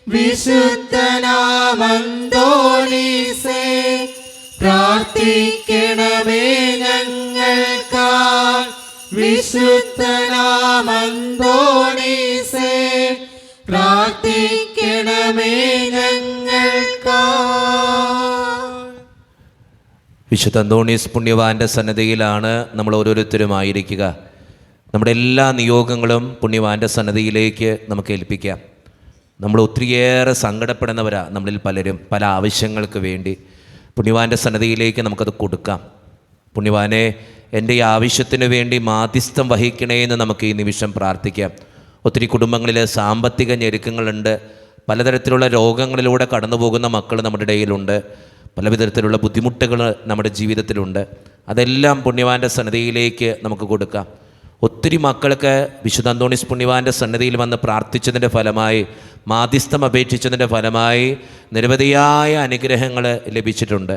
വിശുദ്ധനാമന്തോണീസേ പ്രാർത്ഥിക്കണമേ ഞങ്ങൾക്കായി. വിശുദ്ധനാമന്തോണീസേ പ്രാർത്ഥിക്കണമേ ഞങ്ങൾക്കായി. വിശുദ്ധ അന്തോണീസ് പുണ്യവാന്റെ സന്നദ്ധിയിലാണ് നമ്മൾ ഓരോരുത്തരുമായിരിക്കുക. നമ്മുടെ എല്ലാ നിയോഗങ്ങളും പുണ്യവാന്റെ സന്നദ്ധിയിലേക്ക് നമുക്ക് ഏൽപ്പിക്കാം. നമ്മൾ ഒത്തിരിയേറെ സങ്കടപ്പെടുന്നവരാണ് നമ്മളിൽ പലരും, പല ആവശ്യങ്ങൾക്ക് വേണ്ടി. പുണ്യവാന്റെ സന്നദ്ധിയിലേക്ക് നമുക്കത് കൊടുക്കാം. പുണ്യവാനെ, എൻ്റെ ഈ ആവശ്യത്തിന് വേണ്ടി മാധ്യസ്ഥം വഹിക്കണേ എന്ന് നമുക്ക് ഈ നിമിഷം പ്രാർത്ഥിക്കാം. ഒത്തിരി കുടുംബങ്ങളിൽ സാമ്പത്തിക ഞെരുക്കങ്ങളുണ്ട്, പലതരത്തിലുള്ള രോഗങ്ങളിലൂടെ കടന്നു പോകുന്ന മക്കൾ നമ്മുടെ ഇടയിലുണ്ട്, പല വിധത്തിലുള്ള ബുദ്ധിമുട്ടുകൾ നമ്മുടെ ജീവിതത്തിലുണ്ട്. അതെല്ലാം പുണ്യവാൻ്റെ സന്നദ്ധിയിലേക്ക് നമുക്ക് കൊടുക്കാം. ഒത്തിരി മക്കൾക്ക് വിശുദ്ധ അന്തോണീസ് പുണ്യവാൻ്റെ സന്നദ്ധിയിൽ വന്ന് പ്രാർത്ഥിച്ചതിൻ്റെ ഫലമായി, മാധ്യസ്ഥം അപേക്ഷിച്ചതിൻ്റെ ഫലമായി നിരവധിയായ അനുഗ്രഹങ്ങൾ ലഭിച്ചിട്ടുണ്ട്.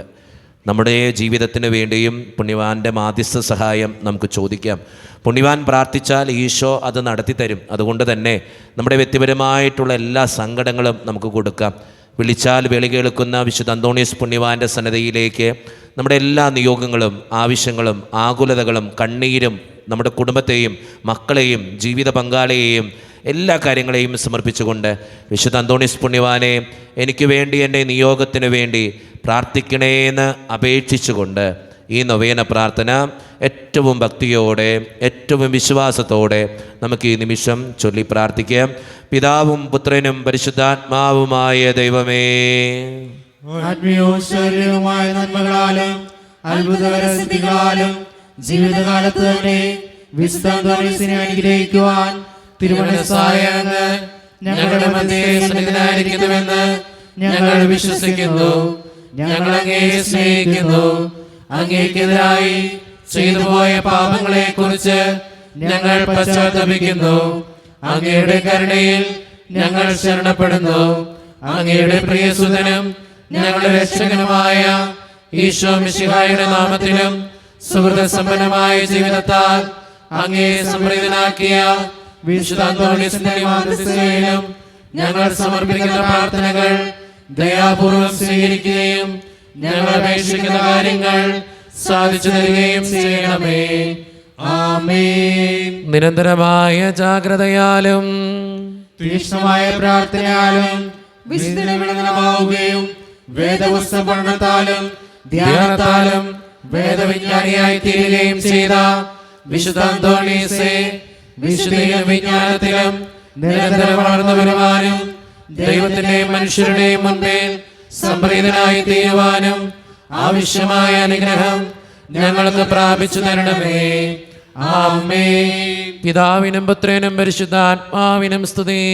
നമ്മുടെ ജീവിതത്തിന് വേണ്ടിയും പുണ്യവാൻ്റെ മാധ്യസ്ഥ സഹായം നമുക്ക് ചോദിക്കാം. പുണ്യവാൻ പ്രാർത്ഥിച്ചാൽ ഈശോ അത് നടത്തിത്തരും. അതുകൊണ്ട് തന്നെ നമ്മുടെ വ്യക്തിപരമായിട്ടുള്ള എല്ലാ സങ്കടങ്ങളും നമുക്ക് കൊടുക്കാം. വിളിച്ചാൽ വിളി കേൾക്കുന്ന വിശുദ്ധ അന്തോണീസ് പുണ്യവാൻ്റെ സന്നദ്ധിയിലേക്ക് നമ്മുടെ എല്ലാ നിയോഗങ്ങളും, ആവശ്യങ്ങളും, ആകുലതകളും, കണ്ണീരും, നമ്മുടെ കുടുംബത്തെയും മക്കളെയും ജീവിത പങ്കാളിയെയും എല്ലാ കാര്യങ്ങളെയും സമർപ്പിച്ചുകൊണ്ട് വിശുദ്ധ അന്തോണീസ് പുണ്യവാനെ എനിക്ക് വേണ്ടി, എൻ്റെ നിയോഗത്തിന് വേണ്ടി പ്രാർത്ഥിക്കണേന്ന് അപേക്ഷിച്ചുകൊണ്ട് ഈ നൊവേന പ്രാർത്ഥന ഏറ്റവും ഭക്തിയോടെ, ഏറ്റവും വിശ്വാസത്തോടെ നമുക്ക് ഈ നിമിഷം ചൊല്ലി പ്രാർത്ഥിക്കാം. പിതാവും പുത്രനും പരിശുദ്ധാത്മാവുമായ ദൈവമേ, ആത്മീയവും ശാരീരികവുമായ നന്മകളാലും അത്ഭുതകരസിദ്ധികളാലും ജീവിതകാലത്ത് തന്നെ വിശുദ്ധ അന്തോണീസിനെ അനുഗ്രഹിക്കുവാൻ തിരുമനസ്സായ അങ്ങ് ഞങ്ങളുടെ മധ്യേ സന്നിഹിതനായിരിക്കുന്നുവെന്ന് ഞങ്ങൾ വിശ്വസിക്കുന്നു. ഞങ്ങൾ അങ്ങയെ സ്നേഹിക്കുന്നു. അങ്ങേക്കെതിരായി ചെയ്തു പോയ പാപങ്ങളെ കുറിച്ച് ഞങ്ങൾ പശ്ചാത്തപിക്കുന്നു. അങ്ങയുടെ കരുണയിൽ ഞങ്ങൾ ശരണപ്പെടുന്നു. അങ്ങയുടെ പ്രിയസുതനും ഞങ്ങളുടെ രക്ഷകനുമായ ഈശോ മിശിഹായുടെ നാമത്തിലും സുഹൃത സമ്പന്നമായ ജീവിതത്താൽ അങ്ങേ സംപ്രീതനാക്കിയ വിശുദ്ധ അന്തോണീസിന്റെ മാധ്യസ്ഥതയിലും ഞങ്ങൾ സമർപ്പിക്കുന്ന പ്രാർത്ഥനകൾ ദയാപൂർവം സ്വീകരിക്കുകയും ഞങ്ങൾ അപേക്ഷിക്കുന്ന കാര്യങ്ങൾ സാധിച്ചു തരികയും ചെയ്യണമേ. ആമേൻ. നിരന്തരമായ ജാഗ്രതയാലും തീക്ഷ്ണമായ പ്രാർത്ഥനയാലും വിശുദ്ധമാവുകയും വേദപുസ്തക പഠനത്താലും ധ്യാനത്താലും വേദവിജ്ഞാനിയായി തീരുകയും ചെയ്ത വിശുദ്ധ അന്തോണീസേ, വിശുദ്ധിയിലും വിജ്ഞാനത്തിലും നിരന്തരം വളർന്നു വരുവാനും ദൈവത്തിന്റെയും മനുഷ്യരുടെയും മുൻപിൽ സംപ്രീതനായി തീരുവാനും ആവശ്യമായ അനുഗ്രഹം ഞങ്ങൾക്ക് പ്രാപിച്ചു തരണമേ. ആമേൻ. പിതാവിനും പുത്രനും പരിശുദ്ധാത്മാവിനും സ്തുതി.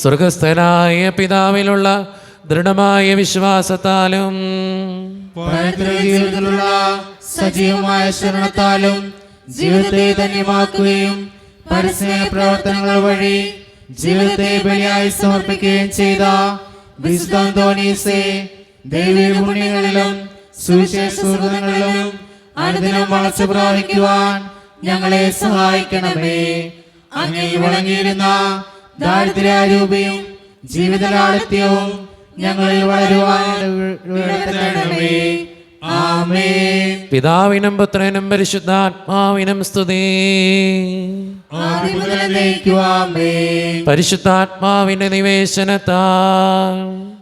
സ്വർഗസ്ഥനായ പിതാവിലുള്ള ദൃഢമായ വിശ്വാസത്താലും ജീവിതത്തിലുള്ള സജീവമായ ശരണത്താലും ജീവിതത്തെ ധന്യമാക്കുകയും പരസ്നേഹ പ്രവർത്തനങ്ങൾ വഴി ജീവിതത്തെ ബലിയായി സമർപ്പിക്കുകയും ചെയ്ത വിശുദ്ധ അന്തോണീസേ, ദൈവീക പുണ്യങ്ങളിലും സുവിശേഷ സുഹൃതങ്ങളിലും അനുദിനം വളർച്ച പ്രാപിക്കുവാൻ ഞങ്ങളെ സഹായിക്കണമേ. അങ്ങേ വഴങ്ങിയിരുന്ന ദാരിദ്ര്യാരൂപിയും ജീവിതലാളിത്യവും ഞങ്ങളിൽ വളരുവാൻ ഇടയാക്കണമേ. ആമേൻ. പിതാവിനും പുത്രനും പരിശുദ്ധാത്മാവിനും സ്തുതി. പരിശുദ്ധാത്മാവിന്റെ നിവേശനത്താൽ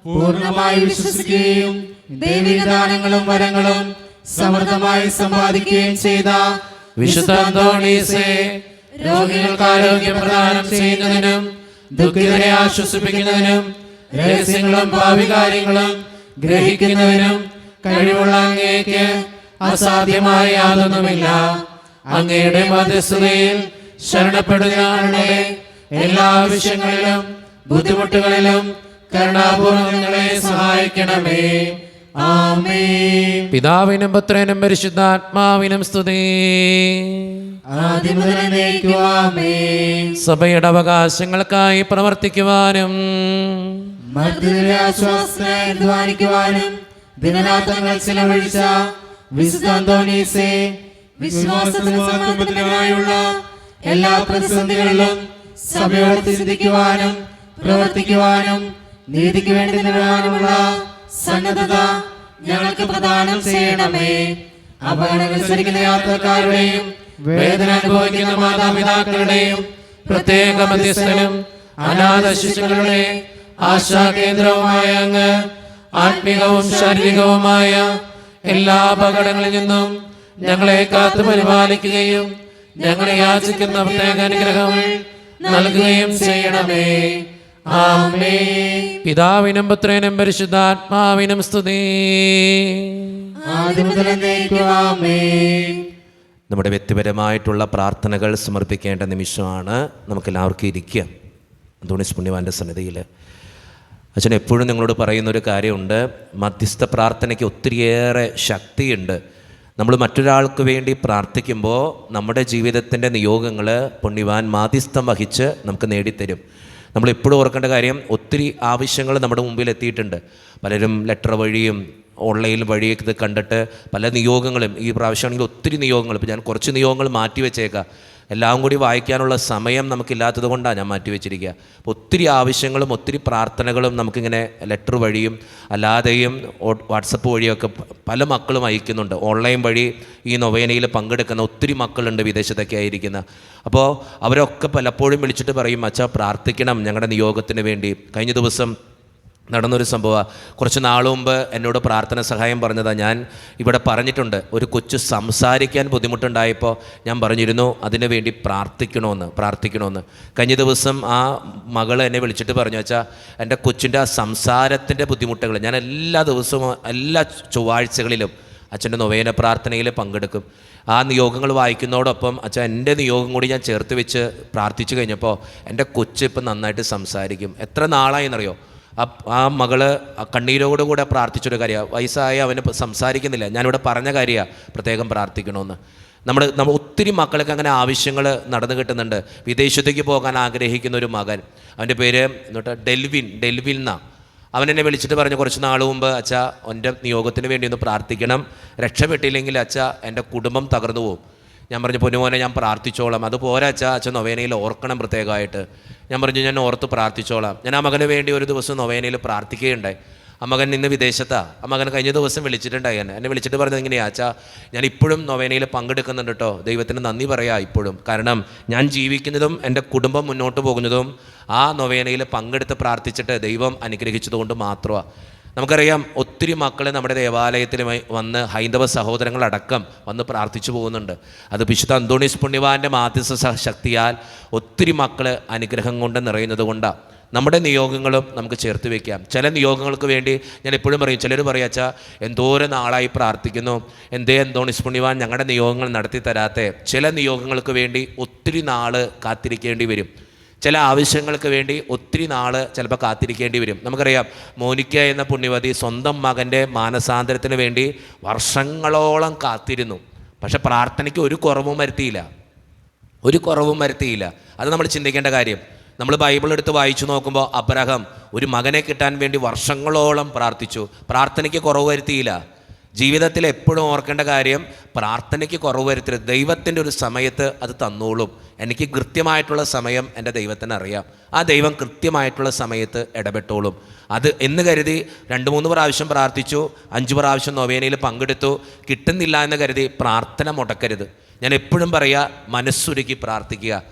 പൂർണ്ണമായി വിശ്വസിക്കുകയും ദൈവദാനങ്ങളും വരങ്ങളും സമൃദ്ധമായി സമ്പാദിക്കുകയും ചെയ്ത വിശുദ്ധ അന്തോണീസേ, രോഗികൾക്ക് ആരോഗ്യം പ്രദാനം ചെയ്യുന്നതിനും ദുഃഖിതരെ ആശ്വസിപ്പിക്കുന്നതിനും രഹസ്യങ്ങളും ഭാവികാര്യങ്ങളും ഗ്രഹിക്കുന്നതിനും കഴിവുള്ള അങ്ങേക്ക് അസാധ്യമായ യാതൊന്നുമില്ല. അങ്ങയുടെ മധ്യസ്ഥതയിൽ ശരണപ്പെടുന്നവരുടെ എല്ലാ ആവശ്യങ്ങളിലും ബുദ്ധിമുട്ടുകളിലും കരുണാപൂർവ്വം ഞങ്ങളെ സഹായിക്കണമേ. ആമേൻ. പിതാവിനും പുത്രനും പരിശുദ്ധാത്മാവിനും സ്തുതി. സഭയുടെ അവകാശങ്ങൾക്കായി പ്രവർത്തിക്കുവാനും ആശ്വാസവാനും ദിനരാത്രങ്ങൾ ചിലവഴിച്ച വിശുദ്ധ അന്തോണീസേ, വിശ്വാസത്തിനായുള്ള എല്ലാ പ്രതിസന്ധികളിലും സഭയോട് ചിന്തിക്കുവാനും പ്രവർത്തിക്കുവാനും നീതിക്ക് വേണ്ടി നിലവാരമുള്ള സന്നദ്ധത ഞങ്ങൾക്ക് പ്രദാനം ചെയ്യണമേ. അപകടമനുസരിക്കുന്ന യാത്രക്കാരുടെയും വേദന അനുഭവിക്കുന്ന മാതാപിതാക്കളുടെയും പ്രത്യേക മധ്യസ്ഥനും അനാഥ ശിശുക്കളുടെ ആശാകേന്ദ്രവുമായ അങ്ങ് ആത്മീകവും ശാരീരികവുമായ എല്ലാ അപകടങ്ങളിൽ നിന്നും ഞങ്ങളെ കാത്തു പരിപാലിക്കുകയും ഞങ്ങളെ യാചിക്കുന്ന പ്രത്യേക അനുഗ്രഹങ്ങൾ നൽകുകയും ചെയ്യണമേ. ആമേൻ. പിതാവിനും പുത്രനും പരിശുദ്ധാത്മാവിനും സ്തുതി. ആദ്യം മുതൽ എന്നേക്കും ആമേൻ. നമ്മുടെ വ്യക്തിപരമായിട്ടുള്ള പ്രാർത്ഥനകൾ സമർപ്പിക്കേണ്ട നിമിഷമാണ്. നമുക്കെല്ലാവർക്കും ഇരിക്കുക അന്തോണീസ് പുണ്യവാൻ്റെ സന്നിധിയിൽ. അച്ഛൻ എപ്പോഴും നിങ്ങളോട് പറയുന്നൊരു കാര്യമുണ്ട്, മധ്യസ്ഥ പ്രാർത്ഥനയ്ക്ക് ഒത്തിരിയേറെ ശക്തിയുണ്ട്. നമ്മൾ മറ്റൊരാൾക്ക് വേണ്ടി പ്രാർത്ഥിക്കുമ്പോൾ നമ്മുടെ ജീവിതത്തിൻ്റെ നിയോഗങ്ങൾ പുണ്യവാൻ മാധ്യസ്ഥം വഹിച്ച് നമുക്ക് നേടിത്തരും. നമ്മളെപ്പോഴും ഓർക്കേണ്ട കാര്യം, ഒത്തിരി ആവശ്യങ്ങൾ നമ്മുടെ മുമ്പിൽ എത്തിയിട്ടുണ്ട്. പലരും ലെറ്റർ വഴിയും ഓൺലൈൻ വഴിയൊക്കെ ഇത് കണ്ടിട്ട് പല നിയോഗങ്ങളും, ഈ പ്രാവശ്യമാണെങ്കിൽ ഒത്തിരി നിയോഗങ്ങൾ, ഇപ്പോൾ ഞാൻ കുറച്ച് നിയോഗങ്ങൾ മാറ്റി വെച്ചേക്കാം. എല്ലാം കൂടി വായിക്കാനുള്ള സമയം നമുക്കില്ലാത്തത് കൊണ്ടാണ് ഞാൻ മാറ്റി വെച്ചിരിക്കുക. അപ്പോൾ ഒത്തിരി ആവശ്യങ്ങളും ഒത്തിരി പ്രാർത്ഥനകളും നമുക്കിങ്ങനെ ലെറ്റർ വഴിയും അല്ലാതെയും വാട്സപ്പ് വഴിയൊക്കെ പല മക്കളും അയക്കുന്നുണ്ട്. ഓൺലൈൻ വഴി ഈ നൊവേനയിൽ പങ്കെടുക്കുന്ന ഒത്തിരി മക്കളുണ്ട്, വിദേശത്തൊക്കെ ആയിരിക്കുന്ന. അപ്പോൾ അവരൊക്കെ പലപ്പോഴും വിളിച്ചിട്ട് പറയും, അച്ഛാ പ്രാർത്ഥിക്കണം ഞങ്ങളുടെ നിയോഗത്തിന് വേണ്ടി. കഴിഞ്ഞ ദിവസം നടന്നൊരു സംഭവമാണ്. കുറച്ച് നാൾ മുമ്പ് എന്നോട് പ്രാർത്ഥന സഹായം പറഞ്ഞതാണ്. ഞാൻ ഇവിടെ പറഞ്ഞിട്ടുണ്ട്, ഒരു കൊച്ചു സംസാരിക്കാൻ ബുദ്ധിമുട്ടുണ്ടായപ്പോൾ ഞാൻ പറഞ്ഞിരുന്നു അതിനു വേണ്ടി പ്രാർത്ഥിക്കണമെന്ന്. കഴിഞ്ഞ ദിവസം ആ മകൾ എന്നെ വിളിച്ചിട്ട് പറഞ്ഞു, വെച്ചാൽ എൻ്റെ കൊച്ചിൻ്റെ ആ സംസാരത്തിൻ്റെ ബുദ്ധിമുട്ടുകൾ ഞാൻ എല്ലാ ദിവസവും എല്ലാ ചൊവ്വാഴ്ചകളിലും അച്ഛൻ്റെ നൊവേന പ്രാർത്ഥനയിൽ പങ്കെടുക്കും. ആ നിയോഗങ്ങൾ വായിക്കുന്നതോടൊപ്പം അച്ഛൻ എൻ്റെ നിയോഗം കൂടി ഞാൻ ചേർത്ത് വെച്ച് പ്രാർത്ഥിച്ചു കഴിഞ്ഞപ്പോൾ എൻ്റെ കൊച്ച് ഇപ്പം നന്നായിട്ട് സംസാരിക്കും. എത്ര നാളായി എന്നറിയോ? ആ മകള് കണ്ണീരോടുകൂടെ പ്രാർത്ഥിച്ചൊരു കാര്യമാണ്. വയസ്സായ അവന് സംസാരിക്കുന്നില്ല. ഞാനിവിടെ പറഞ്ഞ കാര്യമാണ് പ്രത്യേകം പ്രാർത്ഥിക്കണമെന്ന്. നമ്മൾ ഒത്തിരി മക്കൾക്ക് അങ്ങനെ ആവശ്യങ്ങൾ നടന്നു കിട്ടുന്നുണ്ട്. വിദേശത്തേക്ക് പോകാൻ ആഗ്രഹിക്കുന്ന ഒരു മകൻ, അവൻ്റെ പേര് ഡെൽവിൻ എന്നാ. അവൻ എന്നെ വിളിച്ചിട്ട് പറഞ്ഞു കുറച്ച് നാൾ മുമ്പ്, അച്ഛാ എൻ്റെ നിയോഗത്തിന് വേണ്ടി ഒന്ന് പ്രാർത്ഥിക്കണം, രക്ഷപ്പെട്ടില്ലെങ്കിൽ അച്ഛാ എൻ്റെ കുടുംബം തകർന്നു പോകും. ഞാൻ പറഞ്ഞു, പൊന്നുമോനെ ഞാൻ പ്രാർത്ഥിച്ചോളാം. അതുപോലെ അച്ഛൻ നൊവേനയിൽ ഓർക്കണം പ്രത്യേകമായിട്ട്. ഞാൻ പറഞ്ഞു, ഞാൻ ഓർത്ത് പ്രാർത്ഥിച്ചോളാം. ഞാൻ ആ മകന് വേണ്ടി ഒരു ദിവസം നൊവേനയിൽ പ്രാർത്ഥിക്കുകയുണ്ടായി. ആ മകൻ ഇന്ന് വിദേശത്താണ്. ആ മകൻ കഴിഞ്ഞ ദിവസം വിളിച്ചിട്ടുണ്ടായി. എന്നെ വിളിച്ചിട്ട് പറഞ്ഞത് ഇങ്ങനെയാ, അച്ഛാ ഞാൻ ഇപ്പോഴും നൊവേനയിൽ പങ്കെടുക്കുന്നുണ്ട് കേട്ടോ, ദൈവത്തിന് നന്ദി പറയാം ഇപ്പോഴും. കാരണം ഞാൻ ജീവിക്കുന്നതും എൻ്റെ കുടുംബം മുന്നോട്ട് പോകുന്നതും ആ നൊവേനയിൽ പങ്കെടുത്ത് പ്രാർത്ഥിച്ചിട്ട് ദൈവം അനുഗ്രഹിച്ചതുകൊണ്ട് മാത്രമാണ്. നമുക്കറിയാം ഒത്തിരി മക്കൾ നമ്മുടെ ദേവാലയത്തിൽ വന്ന് ഹൈന്ദവ സഹോദരങ്ങളടക്കം വന്ന് പ്രാർത്ഥിച്ചു പോകുന്നുണ്ട്. അത് വിശുദ്ധ അന്തോണീസ് പുണ്യവാൻ്റെ മാധ്യസ്ഥ ശക്തിയാൽ ഒത്തിരി മക്കൾ അനുഗ്രഹം കൊണ്ട് നിറയുന്നത് കൊണ്ടാണ്. നമ്മുടെ നിയോഗങ്ങളും നമുക്ക് ചേർത്ത് വയ്ക്കാം. ചില നിയോഗങ്ങൾക്ക് വേണ്ടി ഞാൻ എപ്പോഴും പറയും, ചിലർ പറയും, അച്ഛാ എന്തോരം നാളായി പ്രാർത്ഥിക്കുന്നു, അന്തോണീസ് പുണ്യവാൻ ഞങ്ങളുടെ നിയോഗങ്ങൾ നടത്തി തരാത്തെ. ചില നിയോഗങ്ങൾക്ക് വേണ്ടി ഒത്തിരി നാൾ കാത്തിരിക്കേണ്ടി വരും. ചില ആവശ്യങ്ങൾക്ക് വേണ്ടി ഒത്തിരി നാൾ ചിലപ്പോൾ കാത്തിരിക്കേണ്ടി വരും. നമുക്കറിയാം മോനിക്ക എന്ന പുണ്യവതി സ്വന്തം മകൻ്റെ മാനസാന്തരത്തിന് വേണ്ടി വർഷങ്ങളോളം കാത്തിരുന്നു. പക്ഷെ പ്രാർത്ഥനയ്ക്ക് ഒരു കുറവും വരുത്തിയില്ല. അത് നമ്മൾ ചിന്തിക്കേണ്ട കാര്യം. നമ്മൾ ബൈബിൾ എടുത്ത് വായിച്ചു നോക്കുമ്പോൾ അബ്രഹാം ഒരു മകനെ കിട്ടാൻ വേണ്ടി വർഷങ്ങളോളം പ്രാർത്ഥിച്ചു, പ്രാർത്ഥനയ്ക്ക് കുറവ് വരുത്തിയില്ല. ജീവിതത്തിൽ എപ്പോഴും ഓർക്കേണ്ട കാര്യം, പ്രാർത്ഥനയ്ക്ക് കുറവ് വരുത്തരുത്. ദൈവത്തിൻ്റെ ഒരു സമയത്ത് അത് തന്നോളും. എനിക്ക് കൃത്യമായിട്ടുള്ള സമയം എൻ്റെ ദൈവത്തിന് അറിയാം. ആ ദൈവം കൃത്യമായിട്ടുള്ള സമയത്ത് ഇടപെട്ടോളും. അത് എന്ന് കരുതി 2-3 പ്രാവശ്യം പ്രാർത്ഥിച്ചു, 5 പ്രാവശ്യം നൊവേനയിൽ പങ്കെടുത്തു, കിട്ടുന്നില്ല എന്ന് കരുതി പ്രാർത്ഥന മുടക്കരുത്. ഞാൻ എപ്പോഴും പറയുക, മനസ്സുരുക്കി പ്രാർത്ഥിക്കുക.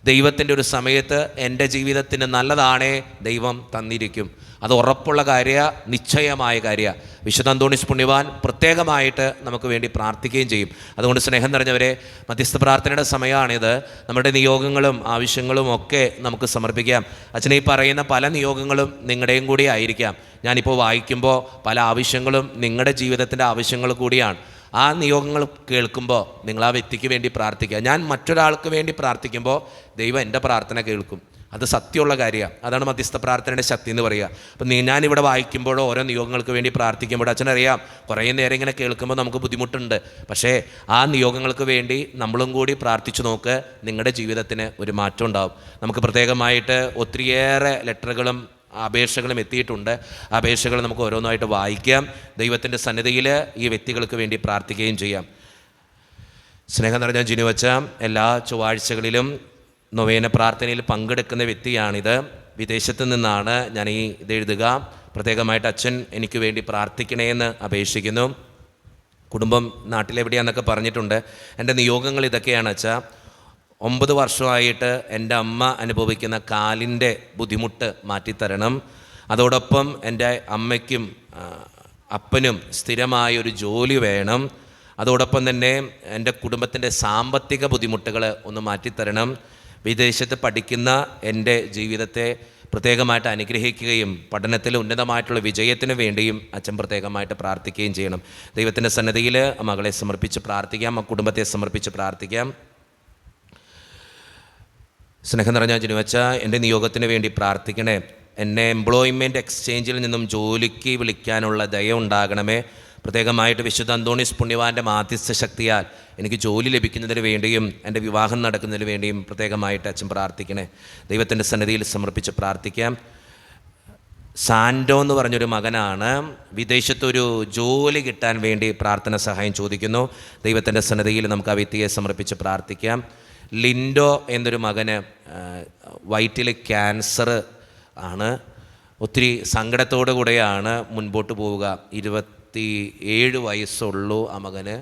ദൈവത്തിൻ്റെ ഒരു സമയത്ത് എൻ്റെ ജീവിതത്തിന് നല്ലതാണേ ദൈവം തന്നിരിക്കും. അത് ഉറപ്പുള്ള കാര്യമാണ്, നിശ്ചയമായ കാര്യമാണ്. വിശുദ്ധ അന്തോണീസ് പുണ്യവാൻ പ്രത്യേകമായിട്ട് നമുക്ക് വേണ്ടി പ്രാർത്ഥിക്കുകയും ചെയ്യും. അതുകൊണ്ട് സ്നേഹം നിറഞ്ഞവരെ, മധ്യസ്ഥ പ്രാർത്ഥനയുടെ സമയമാണിത്. നമ്മുടെ നിയോഗങ്ങളും ആവശ്യങ്ങളും ഒക്കെ നമുക്ക് സമർപ്പിക്കാം. അച്ഛനെ ഈ പറയുന്ന പല നിയോഗങ്ങളും നിങ്ങളുടെയും കൂടി ആയിരിക്കാം. ഞാനിപ്പോൾ വായിക്കുമ്പോൾ പല ആവശ്യങ്ങളും നിങ്ങളുടെ ജീവിതത്തിൻ്റെ ആവശ്യങ്ങൾ കൂടിയാണ്. ആ നിയോഗങ്ങൾ കേൾക്കുമ്പോൾ നിങ്ങൾ ആ വ്യക്തിക്ക് വേണ്ടി പ്രാർത്ഥിക്കുക. ഞാൻ മറ്റൊരാൾക്ക് വേണ്ടി പ്രാർത്ഥിക്കുമ്പോൾ ദൈവം എൻ്റെ പ്രാർത്ഥന കേൾക്കും. അത് സത്യമുള്ള കാര്യമാണ്. അതാണ് മധ്യസ്ഥ പ്രാർത്ഥനയുടെ ശക്തി എന്ന് പറയുക. അപ്പം ഞാനിവിടെ വായിക്കുമ്പോഴോ ഓരോ നിയോഗങ്ങൾക്ക് വേണ്ടി പ്രാർത്ഥിക്കുമ്പോഴോ അച്ഛനറിയാം കുറേ നേരം ഇങ്ങനെ കേൾക്കുമ്പോൾ നമുക്ക് ബുദ്ധിമുട്ടുണ്ട്. പക്ഷേ ആ നിയോഗങ്ങൾക്ക് വേണ്ടി നമ്മളും കൂടി പ്രാർത്ഥിച്ചു നോക്ക്, നിങ്ങളുടെ ജീവിതത്തിന് ഒരു മാറ്റം ഉണ്ടാവും. നമുക്ക് പ്രത്യേകമായിട്ട് ഒത്തിരിയേറെ ലെറ്ററുകളും അപേക്ഷകളും എത്തിയിട്ടുണ്ട്. അപേക്ഷകൾ നമുക്ക് ഓരോന്നായിട്ട് വായിക്കാം. ദൈവത്തിൻ്റെ സന്നിധിയിൽ ഈ വ്യക്തികൾക്ക് വേണ്ടി പ്രാർത്ഥിക്കുകയും ചെയ്യാം. സ്നേഹം നിറഞ്ഞ ജിനുവച്ച എല്ലാ ചൊവ്വാഴ്ചകളിലും നൊവേന പ്രാർത്ഥനയിൽ പങ്കെടുക്കുന്ന വ്യക്തിയാണിത്. വിദേശത്ത് നിന്നാണ് ഞാൻ ഇതെഴുതുക. പ്രത്യേകമായിട്ട് അച്ഛൻ എനിക്ക് വേണ്ടി പ്രാർത്ഥിക്കണേ എന്ന് അപേക്ഷിക്കുന്നു. കുടുംബം നാട്ടിലെവിടെയാണെന്നൊക്കെ പറഞ്ഞിട്ടുണ്ട്. എൻ്റെ നിയോഗങ്ങൾ ഇതൊക്കെയാണ് അച്ഛാ. 9 വർഷമായിട്ട് എൻ്റെ അമ്മ അനുഭവിക്കുന്ന കാലിൻ്റെ ബുദ്ധിമുട്ട് മാറ്റിത്തരണം. അതോടൊപ്പം എൻ്റെ അമ്മയ്ക്കും അപ്പനും സ്ഥിരമായൊരു ജോലി വേണം. അതോടൊപ്പം തന്നെ എൻ്റെ കുടുംബത്തിൻ്റെ സാമ്പത്തിക ബുദ്ധിമുട്ടുകൾ ഒന്ന് മാറ്റിത്തരണം. വിദേശത്ത് പഠിക്കുന്ന എൻ്റെ ജീവിതത്തെ പ്രത്യേകമായിട്ട് അനുഗ്രഹിക്കുകയും പഠനത്തിൽ ഉന്നതമായിട്ടുള്ള വിജയത്തിന് വേണ്ടിയും അച്ഛൻ പ്രത്യേകമായിട്ട് പ്രാർത്ഥിക്കുകയും ചെയ്യണം. ദൈവത്തിൻ്റെ സന്നിധിയിൽ മകളെ സമർപ്പിച്ച് പ്രാർത്ഥിക്കാം, ആ കുടുംബത്തെ സമർപ്പിച്ച് പ്രാർത്ഥിക്കാം. സ്നേഹം നിറഞ്ഞ ജിനുവച്ച, എൻ്റെ നിയോഗത്തിന് വേണ്ടി പ്രാർത്ഥിക്കണേ. എന്നെ എംപ്ലോയ്മെൻറ്റ് എക്സ്ചേഞ്ചിൽ നിന്നും ജോലിക്ക് വിളിക്കാനുള്ള ദയ ഉണ്ടാകണമേ. പ്രത്യേകമായിട്ട് വിശുദ്ധ അന്തോണീസ് പുണ്യവാൻ്റെ മാധ്യസ്ഥ ശക്തിയാൽ എനിക്ക് ജോലി ലഭിക്കുന്നതിന് വേണ്ടിയും എൻ്റെ വിവാഹം നടക്കുന്നതിന് വേണ്ടിയും പ്രത്യേകമായിട്ട് അച്ഛൻ പ്രാർത്ഥിക്കണേ. ദൈവത്തിൻ്റെ സന്നിധിയിൽ സമർപ്പിച്ച് പ്രാർത്ഥിക്കാം. സാൻഡോ എന്ന് പറഞ്ഞൊരു മകനാണ്. വിദേശത്തൊരു ജോലി കിട്ടാൻ വേണ്ടി പ്രാർത്ഥന സഹായം ചോദിക്കുന്നു. ദൈവത്തിൻ്റെ സന്നിധിയിൽ നമുക്ക് ആ വ്യക്തിയെ സമർപ്പിച്ച് പ്രാർത്ഥിക്കാം. ലിൻഡോ എന്നൊരു മകന് വയറ്റിൽ ക്യാൻസർ ആണ്. ഒത്തിരി സങ്കടത്തോടു കൂടെയാണ് മുൻപോട്ട് പോവുക. 27 വയസ്സുള്ളൂ ആ മകന്.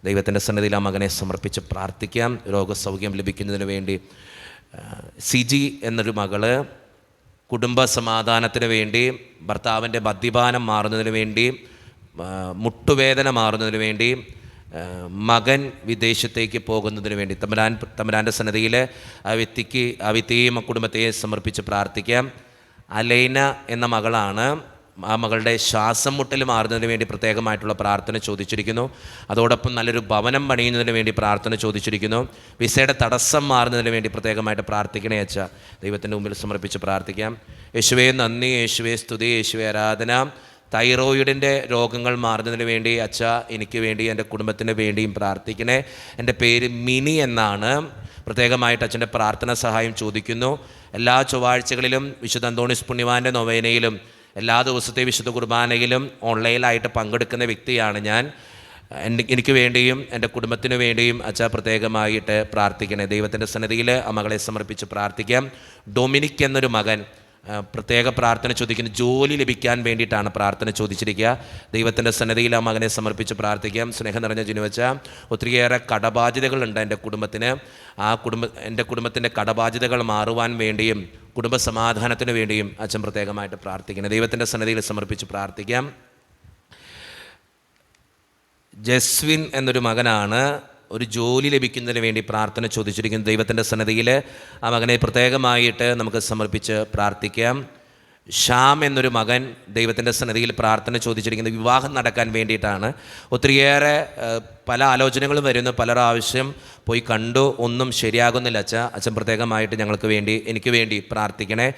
ദൈവത്തിൻ്റെ സന്നിധിയിൽ ആ മകനെ സമർപ്പിച്ച് പ്രാർത്ഥിക്കാം രോഗസൗഖ്യം ലഭിക്കുന്നതിന് വേണ്ടി. സിജി എന്നൊരു മകള് കുടുംബ സമാധാനത്തിന് വേണ്ടി, ഭർത്താവിൻ്റെ മദ്യപാനം മാറുന്നതിന് വേണ്ടി, മുട്ടുവേദന മാറുന്നതിന് വേണ്ടി, മകൻ വിദേശത്തേക്ക് പോകുന്നതിന് വേണ്ടി തമ്പുരാൻ്റെ സന്നിധിയിൽ ആ വ്യക്തിയെയും ആ കുടുംബത്തെയും സമർപ്പിച്ച് പ്രാർത്ഥിക്കാം. അലൈന എന്ന മകളാണ്. ആ മകളുടെ ശ്വാസം മുട്ടൽ മാറുന്നതിന് വേണ്ടി പ്രത്യേകമായിട്ടുള്ള പ്രാർത്ഥന ചോദിച്ചിരിക്കുന്നു. അതോടൊപ്പം നല്ലൊരു ഭവനം പണിയുന്നതിന് വേണ്ടി പ്രാർത്ഥന ചോദിച്ചിരിക്കുന്നു. വിസയുടെ തടസ്സം മാറുന്നതിന് വേണ്ടി പ്രത്യേകമായിട്ട് പ്രാർത്ഥിക്കണേ അച്ഛ. ദൈവത്തിൻ്റെ മുമ്പിൽ സമർപ്പിച്ച് പ്രാർത്ഥിക്കാം. യേശുവേ നന്ദി, യേശുവേ സ്തുതി, യേശുവേ ആരാധന. തൈറോയിഡിൻ്റെ രോഗങ്ങൾ മാറുന്നതിന് വേണ്ടി അച്ഛ എനിക്ക് വേണ്ടി എൻ്റെ കുടുംബത്തിന് വേണ്ടിയും പ്രാർത്ഥിക്കണേ. എൻ്റെ പേര് മിനി എന്നാണ്. പ്രത്യേകമായിട്ട് അച്ഛൻ്റെ പ്രാർത്ഥന സഹായം ചോദിക്കുന്നു. എല്ലാ ചൊവ്വാഴ്ചകളിലും വിശുദ്ധ അന്തോണീസ് പുണ്യവാൻ്റെ നൊവേനയിലും എല്ലാ ദിവസത്തെ വിശുദ്ധ കുർബാനയിലും ഓൺലൈനായിട്ട് പങ്കെടുക്കുന്ന വ്യക്തിയാണ് ഞാൻ. എനിക്ക് വേണ്ടിയും എൻ്റെ കുടുംബത്തിന് വേണ്ടിയും അച്ഛാ പ്രത്യേകമായിട്ട് പ്രാർത്ഥിക്കണേ. ദൈവത്തിൻ്റെ സന്നിധിയിൽ ആ മകളെ സമർപ്പിച്ച് പ്രാർത്ഥിക്കാം. ഡൊമിനിക് എന്നൊരു മകൻ പ്രത്യേക പ്രാർത്ഥന ചോദിക്കുന്നു. ജോലി ലഭിക്കാൻ വേണ്ടിയിട്ടാണ് പ്രാർത്ഥന ചോദിച്ചിരിക്കുക. ദൈവത്തിൻ്റെ സന്നിധിയിൽ ആ മകനെ സമർപ്പിച്ച് പ്രാർത്ഥിക്കാം. സ്നേഹം നിറഞ്ഞ ജിനുവച്ച, ഒത്തിരിയേറെ കടബാധ്യതകളുണ്ട് എൻ്റെ കുടുംബത്തിന്. എൻ്റെ കുടുംബത്തിൻ്റെ കടബാധ്യതകൾ മാറുവാൻ വേണ്ടിയും കുടുംബ സമാധാനത്തിന് വേണ്ടിയും അച്ഛൻ പ്രത്യേകമായിട്ട് പ്രാർത്ഥിക്കണം. ദൈവത്തിൻ്റെ സന്നിധിയിൽ സമർപ്പിച്ച് പ്രാർത്ഥിക്കാം. ജസ്വിൻ എന്നൊരു മകനാണ്. ഒരു ജോലി ലഭിക്കുന്നതിന് വേണ്ടി പ്രാർത്ഥന ചോദിച്ചിരിക്കുന്നു. ദൈവത്തിൻ്റെ സന്നിധിയിൽ ആ മകനെ പ്രത്യേകമായിട്ട് നമുക്ക് സമർപ്പിച്ച് പ്രാർത്ഥിക്കാം. ഷ്യാം എന്നൊരു മകൻ ദൈവത്തിൻ്റെ സന്നിധിയിൽ പ്രാർത്ഥന ചോദിച്ചിരിക്കുന്നത് വിവാഹം നടക്കാൻ വേണ്ടിയിട്ടാണ്. ഒത്തിരിയേറെ പല ആലോചനകളും വരുന്നു. പലർ ആവശ്യം പോയി കണ്ടു, ഒന്നും ശരിയാകുന്നില്ല അച്ഛൻ പ്രത്യേകമായിട്ട് എനിക്ക് വേണ്ടി പ്രാർത്ഥിക്കണേ.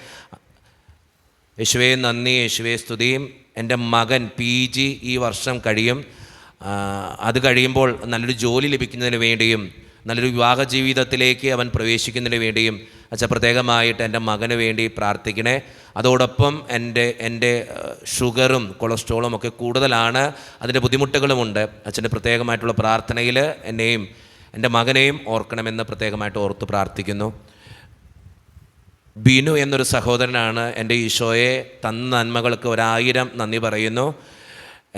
യേശുവേ നന്ദി, യേശുവേ സ്തുതിയും. എൻ്റെ മകൻ PG ഈ വർഷം കഴിയും. അത് കഴിയുമ്പോൾ നല്ലൊരു ജോലി ലഭിക്കുന്നതിന് വേണ്ടിയും നല്ലൊരു വിവാഹ ജീവിതത്തിലേക്ക് അവൻ പ്രവേശിക്കുന്നതിന് വേണ്ടിയും അച്ഛൻ പ്രത്യേകമായിട്ട് എൻ്റെ മകന് വേണ്ടി പ്രാർത്ഥിക്കണേ. അതോടൊപ്പം എൻ്റെ ഷുഗറും കൊളസ്ട്രോളും ഒക്കെ കൂടുതലാണ്, അതിൻ്റെ ബുദ്ധിമുട്ടുകളുമുണ്ട്. അച്ഛൻ്റെ പ്രത്യേകമായിട്ടുള്ള പ്രാർത്ഥനയിൽ എന്നെയും എൻ്റെ മകനെയും ഓർക്കണമെന്ന് പ്രത്യേകമായിട്ട് ഓർത്ത് പ്രാർത്ഥിക്കുന്നു. ബിനു എന്നൊരു സഹോദരനാണ്. എൻ്റെ ഈശോയെ തന്ന നന്മകൾക്ക് 1000 നന്ദി പറയുന്നു.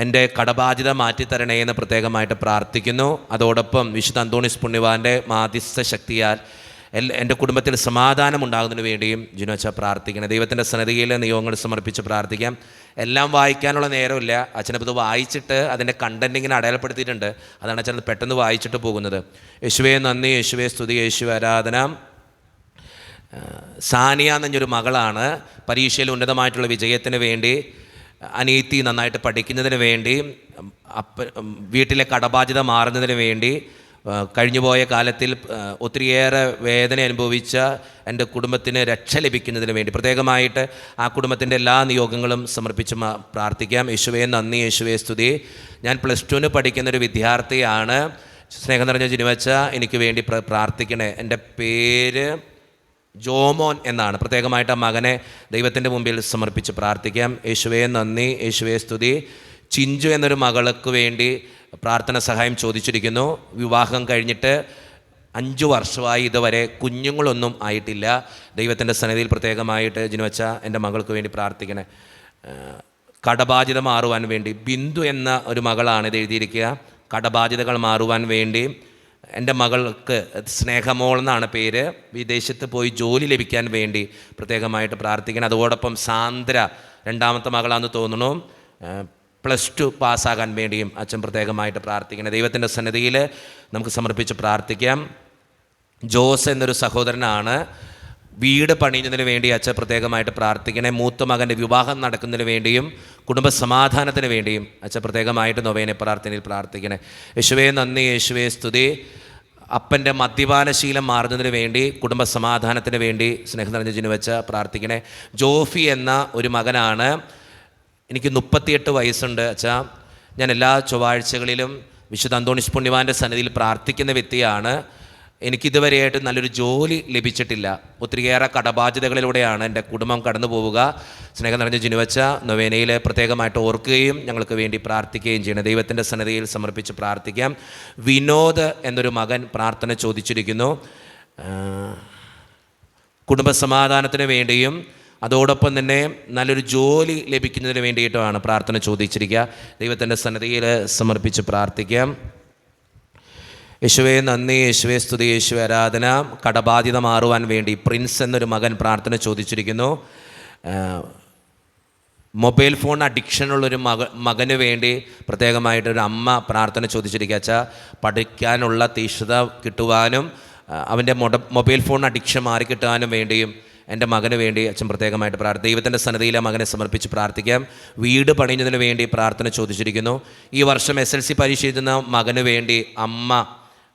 എൻ്റെ കടബാധ്യത മാറ്റിത്തരണേ എന്ന് പ്രത്യേകമായിട്ട് പ്രാർത്ഥിക്കുന്നു. അതോടൊപ്പം വിശുദ്ധ അന്തോണീസ് പുണ്യവാൻ്റെ മാധ്യസ്ഥ ശക്തിയാൽ എൻ്റെ കുടുംബത്തിൽ സമാധാനം ഉണ്ടാകുന്നതിന് വേണ്ടിയും ജിനുവച്ച പ്രാർത്ഥിക്കണം. ദൈവത്തിൻ്റെ സന്നിധിയിൽ നിയോഗങ്ങൾ സമർപ്പിച്ച് പ്രാർത്ഥിക്കാം. എല്ലാം വായിക്കാനുള്ള നേരമില്ല. അച്ഛനത് വായിച്ചിട്ട് അതിൻ്റെ കണ്ടൻറ്റ് ഇങ്ങനെ അടയാളപ്പെടുത്തിയിട്ടുണ്ട്. അതാണ് അച്ഛൻ പെട്ടെന്ന് വായിച്ചിട്ട് പോകുന്നത്. യേശുവേ നന്ദി, യേശുവേ സ്തുതി, യേശുവേ ആരാധന. സാനിയ എന്നൊരു മകളാണ്. പരീക്ഷയിൽ ഉന്നതമായിട്ടുള്ള വിജയത്തിന് വേണ്ടി, അനിയത്തി നന്നായിട്ട് പഠിക്കുന്നതിന് വേണ്ടി, വീട്ടിലെ കടബാധ്യത മാറുന്നതിന് വേണ്ടി, കഴിഞ്ഞുപോയ കാലത്തിൽ ഒത്തിരിയേറെ വേദന അനുഭവിച്ച എൻ്റെ കുടുംബത്തിന് രക്ഷ ലഭിക്കുന്നതിന് വേണ്ടി പ്രത്യേകമായിട്ട് ആ കുടുംബത്തിൻ്റെ എല്ലാ നിയോഗങ്ങളും സമർപ്പിച്ച് പ്രാർത്ഥിക്കാം. യേശുവേ നന്ദി, യേശുവേ സ്തുതി. ഞാൻ +2 പഠിക്കുന്നൊരു വിദ്യാർത്ഥിയാണ്. സ്നേഹം നിറഞ്ഞ ജിനുവച്ച എനിക്ക് വേണ്ടി പ്രാർത്ഥിക്കണേ. എൻ്റെ പേര് ജോമോൻ എന്നാണ്. പ്രത്യേകമായിട്ട് ആ മകനെ ദൈവത്തിൻ്റെ മുമ്പിൽ സമർപ്പിച്ച് പ്രാർത്ഥിക്കാം. യേശുവേ നന്ദി, യേശുവേ സ്തുതി. ചിഞ്ചു എന്നൊരു മകൾക്ക് വേണ്ടി പ്രാർത്ഥന സഹായം ചോദിച്ചിരിക്കുന്നു. വിവാഹം കഴിഞ്ഞിട്ട് 5 വർഷമായി ഇതുവരെ കുഞ്ഞുങ്ങളൊന്നും ആയിട്ടില്ല. ദൈവത്തിൻ്റെ സന്നിധിയിൽ പ്രത്യേകമായിട്ട് ജിനുവച്ച എൻ്റെ മകൾക്ക് വേണ്ടി പ്രാർത്ഥിക്കണേ. കടബാധ്യത മാറുവാൻ വേണ്ടി, ബിന്ദു എന്ന ഒരു മകളാണ് ഇത് എഴുതിയിരിക്കുക. കടബാധ്യതകൾ മാറുവാൻ വേണ്ടി എൻ്റെ മകൾക്ക് സ്നേഹമോൾ എന്നാണ് പേര്, വിദേശത്ത് പോയി ജോലി ലഭിക്കാൻ വേണ്ടി പ്രത്യേകമായിട്ട് പ്രാർത്ഥിക്കണം. അതോടൊപ്പം സാന്ദ്ര, 2ാമത്തെ മകളാണെന്ന് തോന്നുന്നു, +2 പാസ്സാകാൻ വേണ്ടിയും അച്ഛൻ പ്രത്യേകമായിട്ട് പ്രാർത്ഥിക്കണം. ദൈവത്തിൻ്റെ സന്നിധിയിൽ നമുക്ക് സമർപ്പിച്ച് പ്രാർത്ഥിക്കാം. ജോസ് എന്നൊരു സഹോദരനാണ്, വീട് പണിയുന്നതിന് വേണ്ടി അച്ഛൻ പ്രത്യേകമായിട്ട് പ്രാർത്ഥിക്കണേ. മൂത്ത മകൻ്റെ വിവാഹം നടക്കുന്നതിന് വേണ്ടിയും കുടുംബസമാധാനത്തിന് വേണ്ടിയും അച്ഛൻ പ്രത്യേകമായിട്ട് നൊവേന പ്രാർത്ഥനയിൽ പ്രാർത്ഥിക്കണേ. യേശുവേ നന്ദി, യേശുവേ സ്തുതി. അപ്പൻ്റെ മദ്യപാനശീലം മാറുന്നതിന് വേണ്ടി, കുടുംബസമാധാനത്തിന് വേണ്ടി സ്നേഹം നിറഞ്ഞ ജിനുവച്ച പ്രാർത്ഥിക്കണേ. ജോഫി എന്ന ഒരു മകനാണ്, എനിക്ക് 38 വയസ്സുണ്ട് അച്ഛാ. ഞാൻ എല്ലാ ചൊവ്വാഴ്ചകളിലും വിശുദ്ധ അന്തോണീസ് പുണ്യവാൻ്റെ സന്നിധിയിൽ പ്രാർത്ഥിക്കുന്ന വ്യക്തിയാണ്. എനിക്കിതുവരെയായിട്ട് നല്ലൊരു ജോലി ലഭിച്ചിട്ടില്ല. ഒത്തിരിയേറെ കടബാധ്യതകളിലൂടെയാണ് എൻ്റെ കുടുംബം കടന്നു പോവുക. സ്നേഹം നിറഞ്ഞ ജിനുവച്ച നൊവേനയിൽ പ്രത്യേകമായിട്ട് ഓർക്കുകയും ഞങ്ങൾക്ക് വേണ്ടി പ്രാർത്ഥിക്കുകയും ചെയ്യണം. ദൈവത്തിൻ്റെ സന്നിധിയിൽ സമർപ്പിച്ച് പ്രാർത്ഥിക്കാം. വിനോദ് എന്നൊരു മകൻ പ്രാർത്ഥന ചോദിച്ചിരിക്കുന്നു. കുടുംബസമാധാനത്തിന് വേണ്ടിയും അതോടൊപ്പം തന്നെ നല്ലൊരു ജോലി ലഭിക്കുന്നതിന് വേണ്ടിയിട്ടുമാണ് പ്രാർത്ഥന ചോദിച്ചിരിക്കുക. ദൈവത്തിൻ്റെ സന്നിധിയിൽ സമർപ്പിച്ച് പ്രാർത്ഥിക്കാം. യേശുവേ നന്ദി, യേശുവേ സ്തുതി, യേശുവേ ആരാധന. കടബാധ്യത മാറുവാൻ വേണ്ടി പ്രിൻസ് എന്നൊരു മകൻ പ്രാർത്ഥന ചോദിച്ചിരിക്കുന്നു. മൊബൈൽ ഫോൺ അഡിക്ഷനുള്ളൊരു മകന് വേണ്ടി പ്രത്യേകമായിട്ടൊരു അമ്മ പ്രാർത്ഥന ചോദിച്ചിരിക്കുക. അച്ഛാ, പഠിക്കാനുള്ള തീഷ്ണത കിട്ടുവാനും അവൻ്റെ മൊബൈൽ ഫോൺ അഡിക്ഷൻ മാറിക്കിട്ടാനും വേണ്ടിയും എൻ്റെ മകന് വേണ്ടി അച്ഛൻ പ്രത്യേകമായിട്ട് ദൈവത്തിൻ്റെ സന്നിധിയിൽ മകനെ സമർപ്പിച്ച് പ്രാർത്ഥിക്കാം. വീട് പണിയുന്നതിന് വേണ്ടി പ്രാർത്ഥന ചോദിച്ചിരിക്കുന്നു. ഈ വർഷം SLC പരീക്ഷ എഴുതുന്ന മകന് വേണ്ടി അമ്മ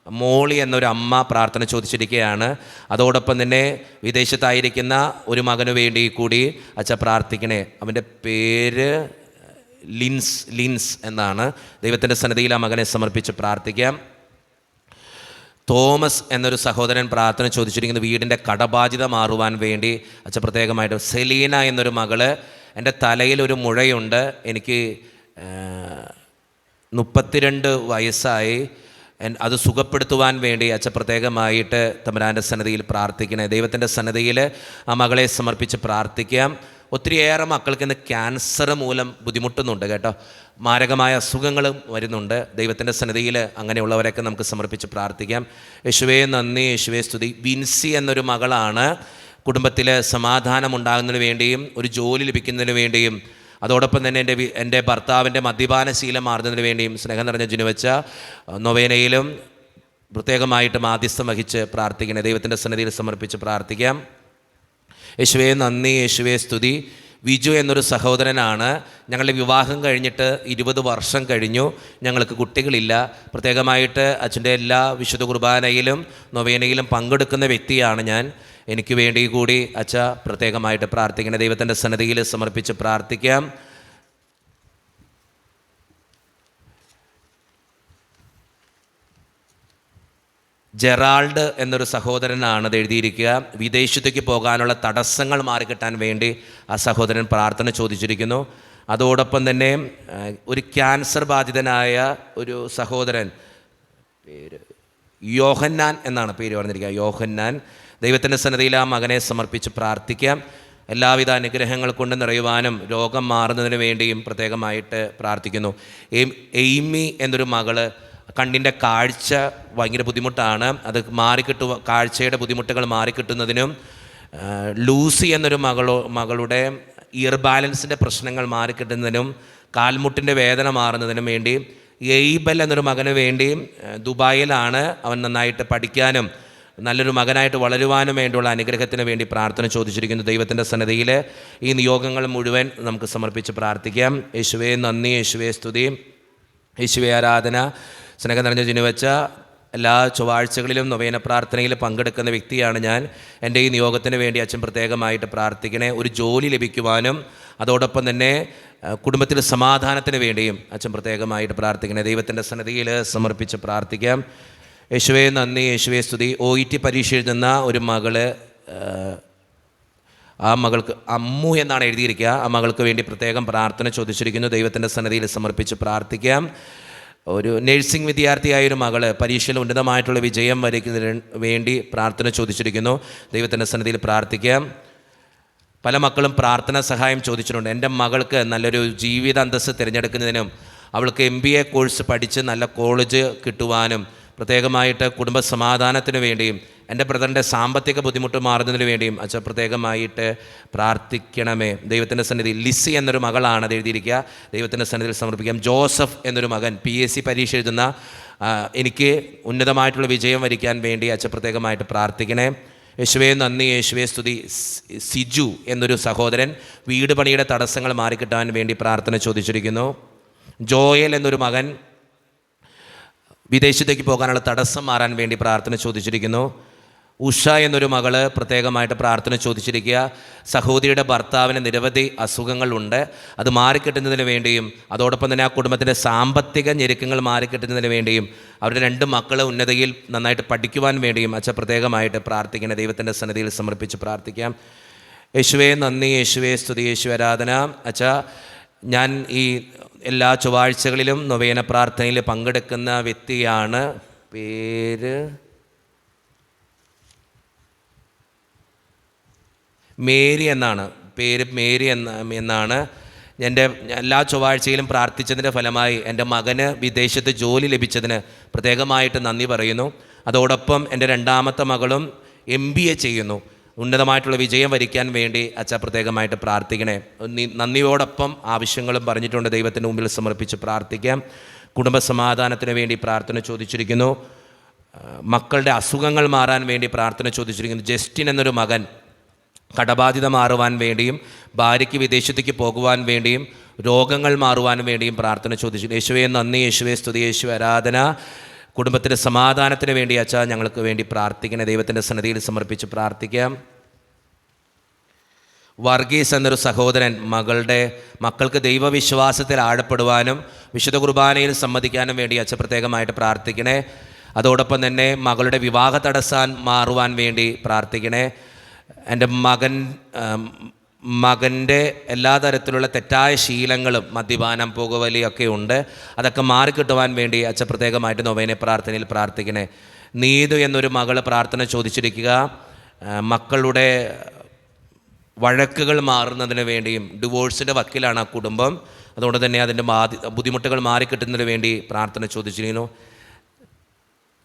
മോളി എന്നൊരു അമ്മ പ്രാർത്ഥന ചോദിച്ചിരിക്കുകയാണ്. അതോടൊപ്പം തന്നെ വിദേശത്തായിരിക്കുന്ന ഒരു മകന് വേണ്ടി കൂടി അച്ഛൻ പ്രാർത്ഥിക്കണേ. അവൻ്റെ പേര് ലിൻസ് എന്നാണ്. ദൈവത്തിൻ്റെ സന്നിധിയിൽ ആ മകനെ സമർപ്പിച്ച് പ്രാർത്ഥിക്കാം. തോമസ് എന്നൊരു സഹോദരൻ പ്രാർത്ഥന ചോദിച്ചിരിക്കുന്നത് വീടിൻ്റെ കടബാധ്യത മാറുവാൻ വേണ്ടി അച്ഛൻ പ്രത്യേകമായിട്ട്. സെലീന എന്നൊരു മകള്, എൻ്റെ തലയിലൊരു മുഴയുണ്ട്, എനിക്ക് 32 വയസ്സായി, അത് സുഖപ്പെടുത്തുവാൻ വേണ്ടി അച്ഛൻ പ്രത്യേകമായിട്ട് തമ്പുരാൻ്റെ സന്നിധിയിൽ പ്രാർത്ഥിക്കണേ. ദൈവത്തിൻ്റെ സന്നിധിയിൽ ആ മകളെ സമർപ്പിച്ച് പ്രാർത്ഥിക്കാം. ഒത്തിരിയേറെ മക്കൾക്ക് ഇന്ന് ക്യാൻസർ മൂലം ബുദ്ധിമുട്ടുന്നുണ്ട് കേട്ടോ. മാരകമായ അസുഖങ്ങളും വരുന്നുണ്ട്. ദൈവത്തിൻ്റെ സന്നിധിയിൽ അങ്ങനെയുള്ളവരൊക്കെ നമുക്ക് സമർപ്പിച്ച് പ്രാർത്ഥിക്കാം. യേശുവേ നന്ദി, യേശുവേ സ്തുതി. വിൻസി എന്നൊരു മകളാണ്, കുടുംബത്തിൽ സമാധാനം ഉണ്ടാകുന്നതിന് വേണ്ടിയും ഒരു ജോലി ലഭിക്കുന്നതിന് വേണ്ടിയും അതോടൊപ്പം തന്നെ എൻ്റെ ഭർത്താവിൻ്റെ മദ്യപാനശീലം മാറുന്നതിന് വേണ്ടിയും സ്നേഹം നിറഞ്ഞ ജിനുവച്ച നൊവേനയിലും പ്രത്യേകമായിട്ട് മാധ്യസ്ഥം വഹിച്ച് പ്രാർത്ഥിക്കണേ. ദൈവത്തിൻ്റെ സന്നിധിയിൽ സമർപ്പിച്ച് പ്രാർത്ഥിക്കാം. യേശുവേ നന്ദി, യേശുവേ സ്തുതി. വിജു എന്നൊരു സഹോദരനാണ്, ഞങ്ങളുടെ വിവാഹം കഴിഞ്ഞിട്ട് 20 വർഷം കഴിഞ്ഞു, ഞങ്ങൾക്ക് കുട്ടികളില്ല. പ്രത്യേകമായിട്ട് അച്ഛൻ്റെ എല്ലാ വിശുദ്ധ കുർബാനയിലും നൊവേനയിലും പങ്കെടുക്കുന്ന വ്യക്തിയാണ് ഞാൻ. എനിക്ക് വേണ്ടി കൂടി അച്ഛ പ്രത്യേകമായിട്ട് പ്രാർത്ഥിക്കണം. ദൈവത്തിൻ്റെ സന്നിധിയിൽ സമർപ്പിച്ച് പ്രാർത്ഥിക്കാം. ജെറാൾഡ് എന്നൊരു സഹോദരനാണ് ഇത് എഴുതിയിരിക്കുക. വിദേശത്തേക്ക് പോകാനുള്ള തടസ്സങ്ങൾ മാറിക്കിട്ടാൻ വേണ്ടി ആ സഹോദരൻ പ്രാർത്ഥന ചോദിച്ചിരിക്കുന്നു. അതോടൊപ്പം തന്നെ ഒരു ക്യാൻസർ ബാധിതനായ ഒരു സഹോദരൻ, പേര് യോഹന്നാൻ എന്നാണ് പേര് പറഞ്ഞിരിക്കുക, യോഹന്നാൻ. ദൈവത്തിൻ്റെ സന്നിധിയിൽ ആ മകനെ സമർപ്പിച്ച് പ്രാർത്ഥിക്കാം. എല്ലാവിധ അനുഗ്രഹങ്ങൾ കൊണ്ട് നിറയുവാനും രോഗം മാറുന്നതിന് വേണ്ടിയും പ്രത്യേകമായിട്ട് പ്രാർത്ഥിക്കുന്നു. എയ്മി എന്നൊരു മകള്, കണ്ണിൻ്റെ കാഴ്ച ഭയങ്കര ബുദ്ധിമുട്ടാണ്, അത് കാഴ്ചയുടെ ബുദ്ധിമുട്ടുകൾ മാറിക്കിട്ടുന്നതിനും ലൂസി എന്നൊരു മകളുടെ ഇയർ ബാലൻസിൻ്റെ പ്രശ്നങ്ങൾ മാറിക്കിട്ടുന്നതിനും കാൽമുട്ടിൻ്റെ വേദന മാറുന്നതിനും വേണ്ടി എയ്ബൽ എന്നൊരു മകന് വേണ്ടി ദുബായിലാണ്, അവൻ നന്നായിട്ട് പഠിക്കാനും നല്ലൊരു മകനായിട്ട് വളരുവാനും വേണ്ടിയുള്ള അനുഗ്രഹത്തിന് വേണ്ടി പ്രാർത്ഥന ചോദിച്ചിരിക്കുന്നു. ദൈവത്തിൻ്റെ സന്നിധിയിൽ ഈ നിയോഗങ്ങൾ മുഴുവൻ നമുക്ക് സമർപ്പിച്ച് പ്രാർത്ഥിക്കാം. യേശുവേ നന്ദി, യേശുവേ സ്തുതി, യേശുവേ ആരാധന. സ്നേഹം നിറഞ്ഞ ജിനുവച്ച എല്ലാ ചൊവ്വാഴ്ചകളിലും നൊവേന പ്രാർത്ഥനയിൽ പങ്കെടുക്കുന്ന വ്യക്തിയാണ് ഞാൻ. എൻ്റെ ഈ നിയോഗത്തിന് വേണ്ടി അച്ഛൻ പ്രത്യേകമായിട്ട് പ്രാർത്ഥിക്കണേ. ഒരു ജോലി ലഭിക്കുവാനും അതോടൊപ്പം തന്നെ കുടുംബത്തിൽ സമാധാനത്തിന് വേണ്ടിയും അച്ഛൻ പ്രത്യേകമായിട്ട് പ്രാർത്ഥിക്കണേ. ദൈവത്തിൻ്റെ സന്നിധിയിൽ സമർപ്പിച്ച് പ്രാർത്ഥിക്കാം. യേശുവേ നന്ദി, യേശുവേ സ്തുതി. OET പരീക്ഷ എഴുതുന്ന ഒരു മകള്, ആ മകൾക്ക് അമ്മു എന്നാണ് എഴുതിയിരിക്കുക. ആ മകൾക്ക് വേണ്ടി പ്രത്യേകം പ്രാർത്ഥന ചോദിച്ചിരിക്കുന്നു. ദൈവത്തിൻ്റെ സന്നിധിയിൽ സമർപ്പിച്ച് പ്രാർത്ഥിക്കാം. ഒരു നഴ്സിംഗ് വിദ്യാർത്ഥിയായൊരു മകൾ പരീക്ഷയിൽ ഉന്നതമായിട്ടുള്ള വിജയം വരിക്കുന്നതിന് വേണ്ടി പ്രാർത്ഥന ചോദിച്ചിരിക്കുന്നു. ദൈവത്തിൻ്റെ സന്നിധിയിൽ പ്രാർത്ഥിക്കാം. പല മക്കളും പ്രാർത്ഥന സഹായം ചോദിച്ചിട്ടുണ്ട്. എൻ്റെ മകൾക്ക് നല്ലൊരു ജീവിത അന്തസ്സ് തിരഞ്ഞെടുക്കുന്നതിനും അവൾക്ക് MBA കോഴ്സ് പഠിച്ച് നല്ല കോളേജ് കിട്ടുവാനും പ്രത്യേകമായിട്ട് കുടുംബ സമാധാനത്തിന് വേണ്ടിയും എൻ്റെ ബ്രദറിൻ്റെ സാമ്പത്തിക ബുദ്ധിമുട്ട് മാറുന്നതിന് വേണ്ടിയും അച്ഛൻ പ്രത്യേകമായിട്ട് പ്രാർത്ഥിക്കണമേ. ദൈവത്തിൻ്റെ സന്നിധി ലിസി എന്നൊരു മകളാണ് അത് എഴുതിയിരിക്കുക. ദൈവത്തിൻ്റെ സന്നിധിയിൽ സമർപ്പിക്കാം. ജോസഫ് എന്നൊരു മകൻ PSC പരീക്ഷ എഴുതുന്ന എനിക്ക് ഉന്നതമായിട്ടുള്ള വിജയം വരിക്കാൻ വേണ്ടി അച്ഛൻ പ്രത്യേകമായിട്ട് പ്രാർത്ഥിക്കണേ. യേശുവേ നന്ദി, യേശുവേ സ്തുതി. സിജു എന്നൊരു സഹോദരൻ വീട് പണിയുടെ തടസ്സങ്ങൾ മാറിക്കിട്ടാൻ വേണ്ടി പ്രാർത്ഥന ചോദിച്ചിരിക്കുന്നു. ജോയൽ എന്നൊരു മകൻ വിദേശത്തേക്ക് പോകാനുള്ള തടസ്സം മാറാൻ വേണ്ടി പ്രാർത്ഥന ചോദിച്ചിരിക്കുന്നു. ഉഷ എന്നൊരു മകള് പ്രത്യേകമായിട്ട് പ്രാർത്ഥന ചോദിച്ചിരിക്കുക. സഹോദരിയുടെ ഭർത്താവിന് നിരവധി അസുഖങ്ങളുണ്ട്, അത് മാറിക്കിട്ടുന്നതിന് വേണ്ടിയും അതോടൊപ്പം തന്നെ ആ കുടുംബത്തിൻ്റെ സാമ്പത്തിക ഞെരുക്കങ്ങൾ മാറിക്കിട്ടുന്നതിന് വേണ്ടിയും അവരുടെ 2 മക്കൾ ഉന്നതയിൽ നന്നായിട്ട് പഠിക്കുവാൻ വേണ്ടിയും അച്ഛൻ പ്രത്യേകമായിട്ട് പ്രാർത്ഥിക്കണം. ദൈവത്തിൻ്റെ സന്നിധിയിൽ സമർപ്പിച്ച് പ്രാർത്ഥിക്കാം. യേശുവേ നന്ദി, യേശുവേ സ്തുതി, യേശു ആരാധന. അച്ഛാ, ഞാൻ ഈ എല്ലാ ചൊവ്വാഴ്ചകളിലും നൊവേന പ്രാർത്ഥനയിൽ പങ്കെടുക്കുന്ന വ്യക്തിയാണ്. പേര് മേരി എന്നാണ്. എന്നാണ്. എൻ്റെ എല്ലാ ചൊവ്വാഴ്ചയിലും പ്രാർത്ഥിച്ചതിൻ്റെ ഫലമായി എൻ്റെ മകന് വിദേശത്ത് ജോലി ലഭിച്ചതിന് പ്രത്യേകമായിട്ട് നന്ദി പറയുന്നു. അതോടൊപ്പം എൻ്റെ 2ാമത്തെ മകളും MBA ചെയ്യുന്നു. ഉന്നതമായിട്ടുള്ള വിജയം വരിക്കാൻ വേണ്ടി അച്ഛാ പ്രത്യേകമായിട്ട് പ്രാർത്ഥിക്കണേ. നന്ദിയോടൊപ്പം ആവശ്യങ്ങളും പറഞ്ഞിട്ടുണ്ട്. ദൈവത്തിൻ്റെ മുമ്പിൽ സമർപ്പിച്ച് പ്രാർത്ഥിക്കാം. കുടുംബ സമാധാനത്തിന് വേണ്ടി പ്രാർത്ഥന ചോദിച്ചിരിക്കുന്നു. മക്കളുടെ അസുഖങ്ങൾ മാറാൻ വേണ്ടി പ്രാർത്ഥന ചോദിച്ചിരിക്കുന്നു. ജസ്റ്റിൻ എന്നൊരു മകൻ കടബാധ്യത മാറുവാൻ വേണ്ടിയും ഭാര്യയ്ക്ക് വിദേശത്തേക്ക് പോകുവാൻ വേണ്ടിയും രോഗങ്ങൾ മാറുവാൻ വേണ്ടിയും പ്രാർത്ഥന ചോദിച്ചു. യേശുവേ നന്ദി, യേശുവേ സ്തുതി, യേശു ആരാധന. കുടുംബത്തിൻ്റെ സമാധാനത്തിന് വേണ്ടി അച്ഛാ ഞങ്ങൾക്ക് വേണ്ടി പ്രാർത്ഥിക്കണേ. ദൈവത്തിൻ്റെ സന്നിധിയിൽ സമർപ്പിച്ച് പ്രാർത്ഥിക്കാം. വർഗീസ് എന്നൊരു സഹോദരൻ മക്കൾക്ക് ദൈവവിശ്വാസത്തിൽ ആഴപ്പെടുവാനും വിശുദ്ധ കുർബാനയിൽ സംബന്ധിക്കാനും വേണ്ടി അച്ഛൻ പ്രത്യേകമായിട്ട് പ്രാർത്ഥിക്കണേ. അതോടൊപ്പം തന്നെ മകളുടെ വിവാഹ തടസ്സാൻ മാറുവാൻ വേണ്ടി പ്രാർത്ഥിക്കണേ. എൻ്റെ മകൻ്റെ എല്ലാ തരത്തിലുള്ള തെറ്റായ ശീലങ്ങളും മദ്യപാനം, പുകവലിയൊക്കെ ഉണ്ട്, അതൊക്കെ മാറിക്കിട്ടുവാൻ വേണ്ടി അച്ഛൻ പ്രത്യേകമായിട്ട് നൊവേന പ്രാർത്ഥനയിൽ പ്രാർത്ഥിക്കണേ. നീതു എന്നൊരു മകൾ പ്രാർത്ഥന ചോദിച്ചിരിക്കുക. മക്കളുടെ വഴക്കുകൾ മാറുന്നതിന് വേണ്ടിയും ഡിവോഴ്സിൻ്റെ വക്കിലാണ് ആ കുടുംബം, അതുകൊണ്ട് തന്നെ അതിൻ്റെ ബുദ്ധിമുട്ടുകൾ മാറിക്കിട്ടുന്നതിന് വേണ്ടി പ്രാർത്ഥന ചോദിച്ചിരിക്കുന്നു.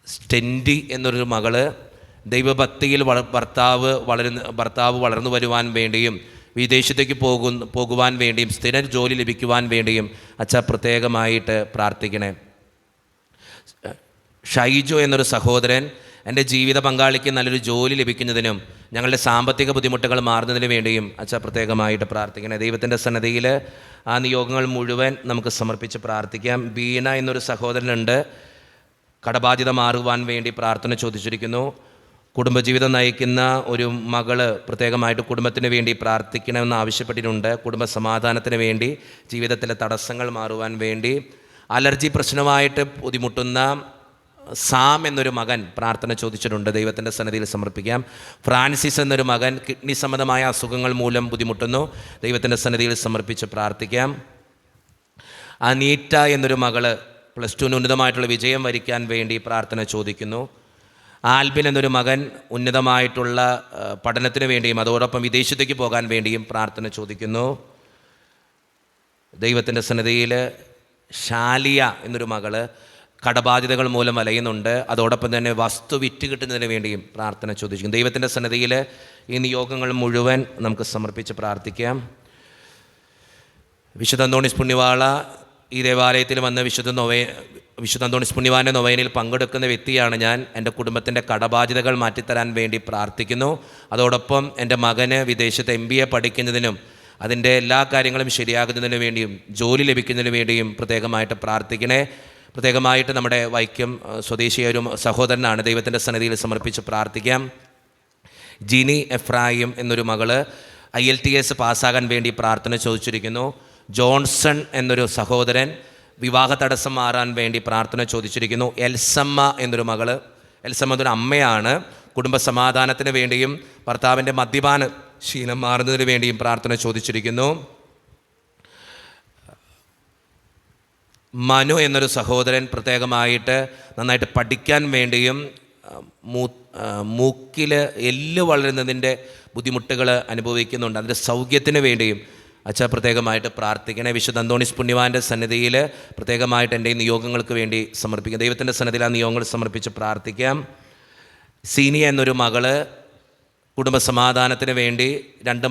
സ്റ്റെൻഡി എന്നൊരു മകള് ദൈവഭക്തിയിൽ ഭർത്താവ് വളർന്നു വരുവാൻ വേണ്ടിയും വിദേശത്തേക്ക് പോകുവാൻ വേണ്ടിയും സ്ഥിര ജോലി ലഭിക്കുവാൻ വേണ്ടിയും അച്ഛാ പ്രത്യേകമായിട്ട് പ്രാർത്ഥിക്കണേ. ഷൈജോ എന്നൊരു സഹോദരൻ എൻ്റെ ജീവിത പങ്കാളിക്ക് നല്ലൊരു ജോലി ലഭിക്കുന്നതിനും ഞങ്ങളുടെ സാമ്പത്തിക ബുദ്ധിമുട്ടുകൾ മാറുന്നതിന് വേണ്ടിയും അച്ഛാ പ്രത്യേകമായിട്ട് പ്രാർത്ഥിക്കണേ. ദൈവത്തിൻ്റെ സന്നിധിയിൽ ആ നിയോഗങ്ങൾ മുഴുവൻ നമുക്ക് സമർപ്പിച്ച് പ്രാർത്ഥിക്കാം. ബീന എന്നൊരു സഹോദരനുണ്ട്, കടബാധ്യത മാറുവാൻ വേണ്ടി പ്രാർത്ഥന ചോദിച്ചിരിക്കുന്നു. കുടുംബജീവിതം നയിക്കുന്ന ഒരു മകള് പ്രത്യേകമായിട്ട് കുടുംബത്തിന് വേണ്ടി പ്രാർത്ഥിക്കണമെന്ന് ആവശ്യപ്പെട്ടിട്ടുണ്ട്. കുടുംബ സമാധാനത്തിന് വേണ്ടി, ജീവിതത്തിലെ തടസ്സങ്ങൾ മാറുവാൻ വേണ്ടി. അലർജി പ്രശ്നമായിട്ട് ബുദ്ധിമുട്ടുന്ന സാം എന്നൊരു മകൻ പ്രാർത്ഥന ചോദിച്ചിട്ടുണ്ട്. ദൈവത്തിൻ്റെ സന്നിധിയിൽ സമർപ്പിക്കാം. ഫ്രാൻസിസ് എന്നൊരു മകൻ കിഡ്നി സംബന്ധമായ അസുഖങ്ങൾ മൂലം ബുദ്ധിമുട്ടുന്നു. ദൈവത്തിൻ്റെ സന്നിധിയിൽ സമർപ്പിച്ച് പ്രാർത്ഥിക്കാം. അനീറ്റ എന്നൊരു മകള് +2 ഉന്നതമായിട്ടുള്ള വിജയം വരിക്കാൻ വേണ്ടി പ്രാർത്ഥന ചോദിക്കുന്നു. ആൽബിൻ എന്നൊരു മകൻ ഉന്നതമായിട്ടുള്ള പഠനത്തിന് വേണ്ടിയും അതോടൊപ്പം വിദേശത്തേക്ക് പോകാൻ വേണ്ടിയും പ്രാർത്ഥന ചോദിക്കുന്നു. ദൈവത്തിൻ്റെ സന്നിധിയിൽ ഷാലിയ എന്നൊരു മകള് കടബാധ്യതകൾ മൂലം വലയുന്നുണ്ട്, അതോടൊപ്പം തന്നെ വസ്തു വിറ്റ് കിട്ടുന്നതിന് വേണ്ടിയും പ്രാർത്ഥന ചോദിക്കുന്നു. ദൈവത്തിൻ്റെ സന്നിധിയിൽ ഈ നിയോഗങ്ങൾ മുഴുവൻ നമുക്ക് സമർപ്പിച്ച് പ്രാർത്ഥിക്കാം. വിശുദ്ധ അന്തോണീസ് പുണ്യവാള ഈ ദേവാലയത്തിൽ വന്ന് വിശുദ്ധ അന്തോണീസ് പുണ്യവാൻ്റെ നൊവേനയിൽ പങ്കെടുക്കുന്ന വ്യക്തിയാണ് ഞാൻ. എൻ്റെ കുടുംബത്തിൻ്റെ കടബാധ്യതകൾ മാറ്റിത്തരാൻ വേണ്ടി പ്രാർത്ഥിക്കുന്നു. അതോടൊപ്പം എൻ്റെ മകന് വിദേശത്ത് MBA പഠിക്കുന്നതിനും അതിൻ്റെ എല്ലാ കാര്യങ്ങളും ശരിയാകുന്നതിന് വേണ്ടിയും ജോലി ലഭിക്കുന്നതിന് വേണ്ടിയും പ്രത്യേകമായിട്ട് പ്രാർത്ഥിക്കണേ. പ്രത്യേകമായിട്ട് നമ്മുടെ വൈക്കം സ്വദേശിയായ ഒരു സഹോദരനാണ്. ദൈവത്തിൻ്റെ സന്നിധിയിൽ സമർപ്പിച്ച് പ്രാർത്ഥിക്കാം. ജിനി എഫ്രായിം എന്നൊരു മകള് IELTS പാസ്സാകാൻ വേണ്ടി പ്രാർത്ഥന ചോദിച്ചിരിക്കുന്നു. ജോൺസൺ എന്നൊരു സഹോദരൻ വിവാഹ തടസ്സം മാറാൻ വേണ്ടി പ്രാർത്ഥന ചോദിച്ചിരിക്കുന്നു. എൽസമ്മ എന്നൊരു മകള്, എൽസമ്മ എന്നൊരു അമ്മയാണ്, കുടുംബ സമാധാനത്തിന് വേണ്ടിയും ഭർത്താവിൻ്റെ മദ്യപാന ശീലം മാറുന്നതിന് വേണ്ടിയും പ്രാർത്ഥന ചോദിച്ചിരിക്കുന്നു. മനു എന്നൊരു സഹോദരൻ പ്രത്യേകമായിട്ട് നന്നായിട്ട് പഠിക്കാൻ വേണ്ടിയും മൂക്കിൽ എല്ല് വളരുന്നതിൻ്റെ ബുദ്ധിമുട്ടുകൾ അനുഭവിക്കുന്നുണ്ട്. അതിൻ്റെ സൗഖ്യത്തിന് വേണ്ടിയും അച്ഛാ പ്രത്യേകമായിട്ട് പ്രാർത്ഥിക്കണേ. വിശുദ്ധ അന്തോണീസ് പുണ്യവാൻ്റെ സന്നിധിയിൽ പ്രത്യേകമായിട്ട് എൻ്റെ ഈ നിയോഗങ്ങൾക്ക് വേണ്ടി സമർപ്പിക്കാം. ദൈവത്തിൻ്റെ സന്നിധിയിൽ ആ നിയോഗങ്ങൾ സമർപ്പിച്ച് പ്രാർത്ഥിക്കാം. സീനിയ എന്നൊരു മകള് കുടുംബസമാധാനത്തിന് വേണ്ടി, 2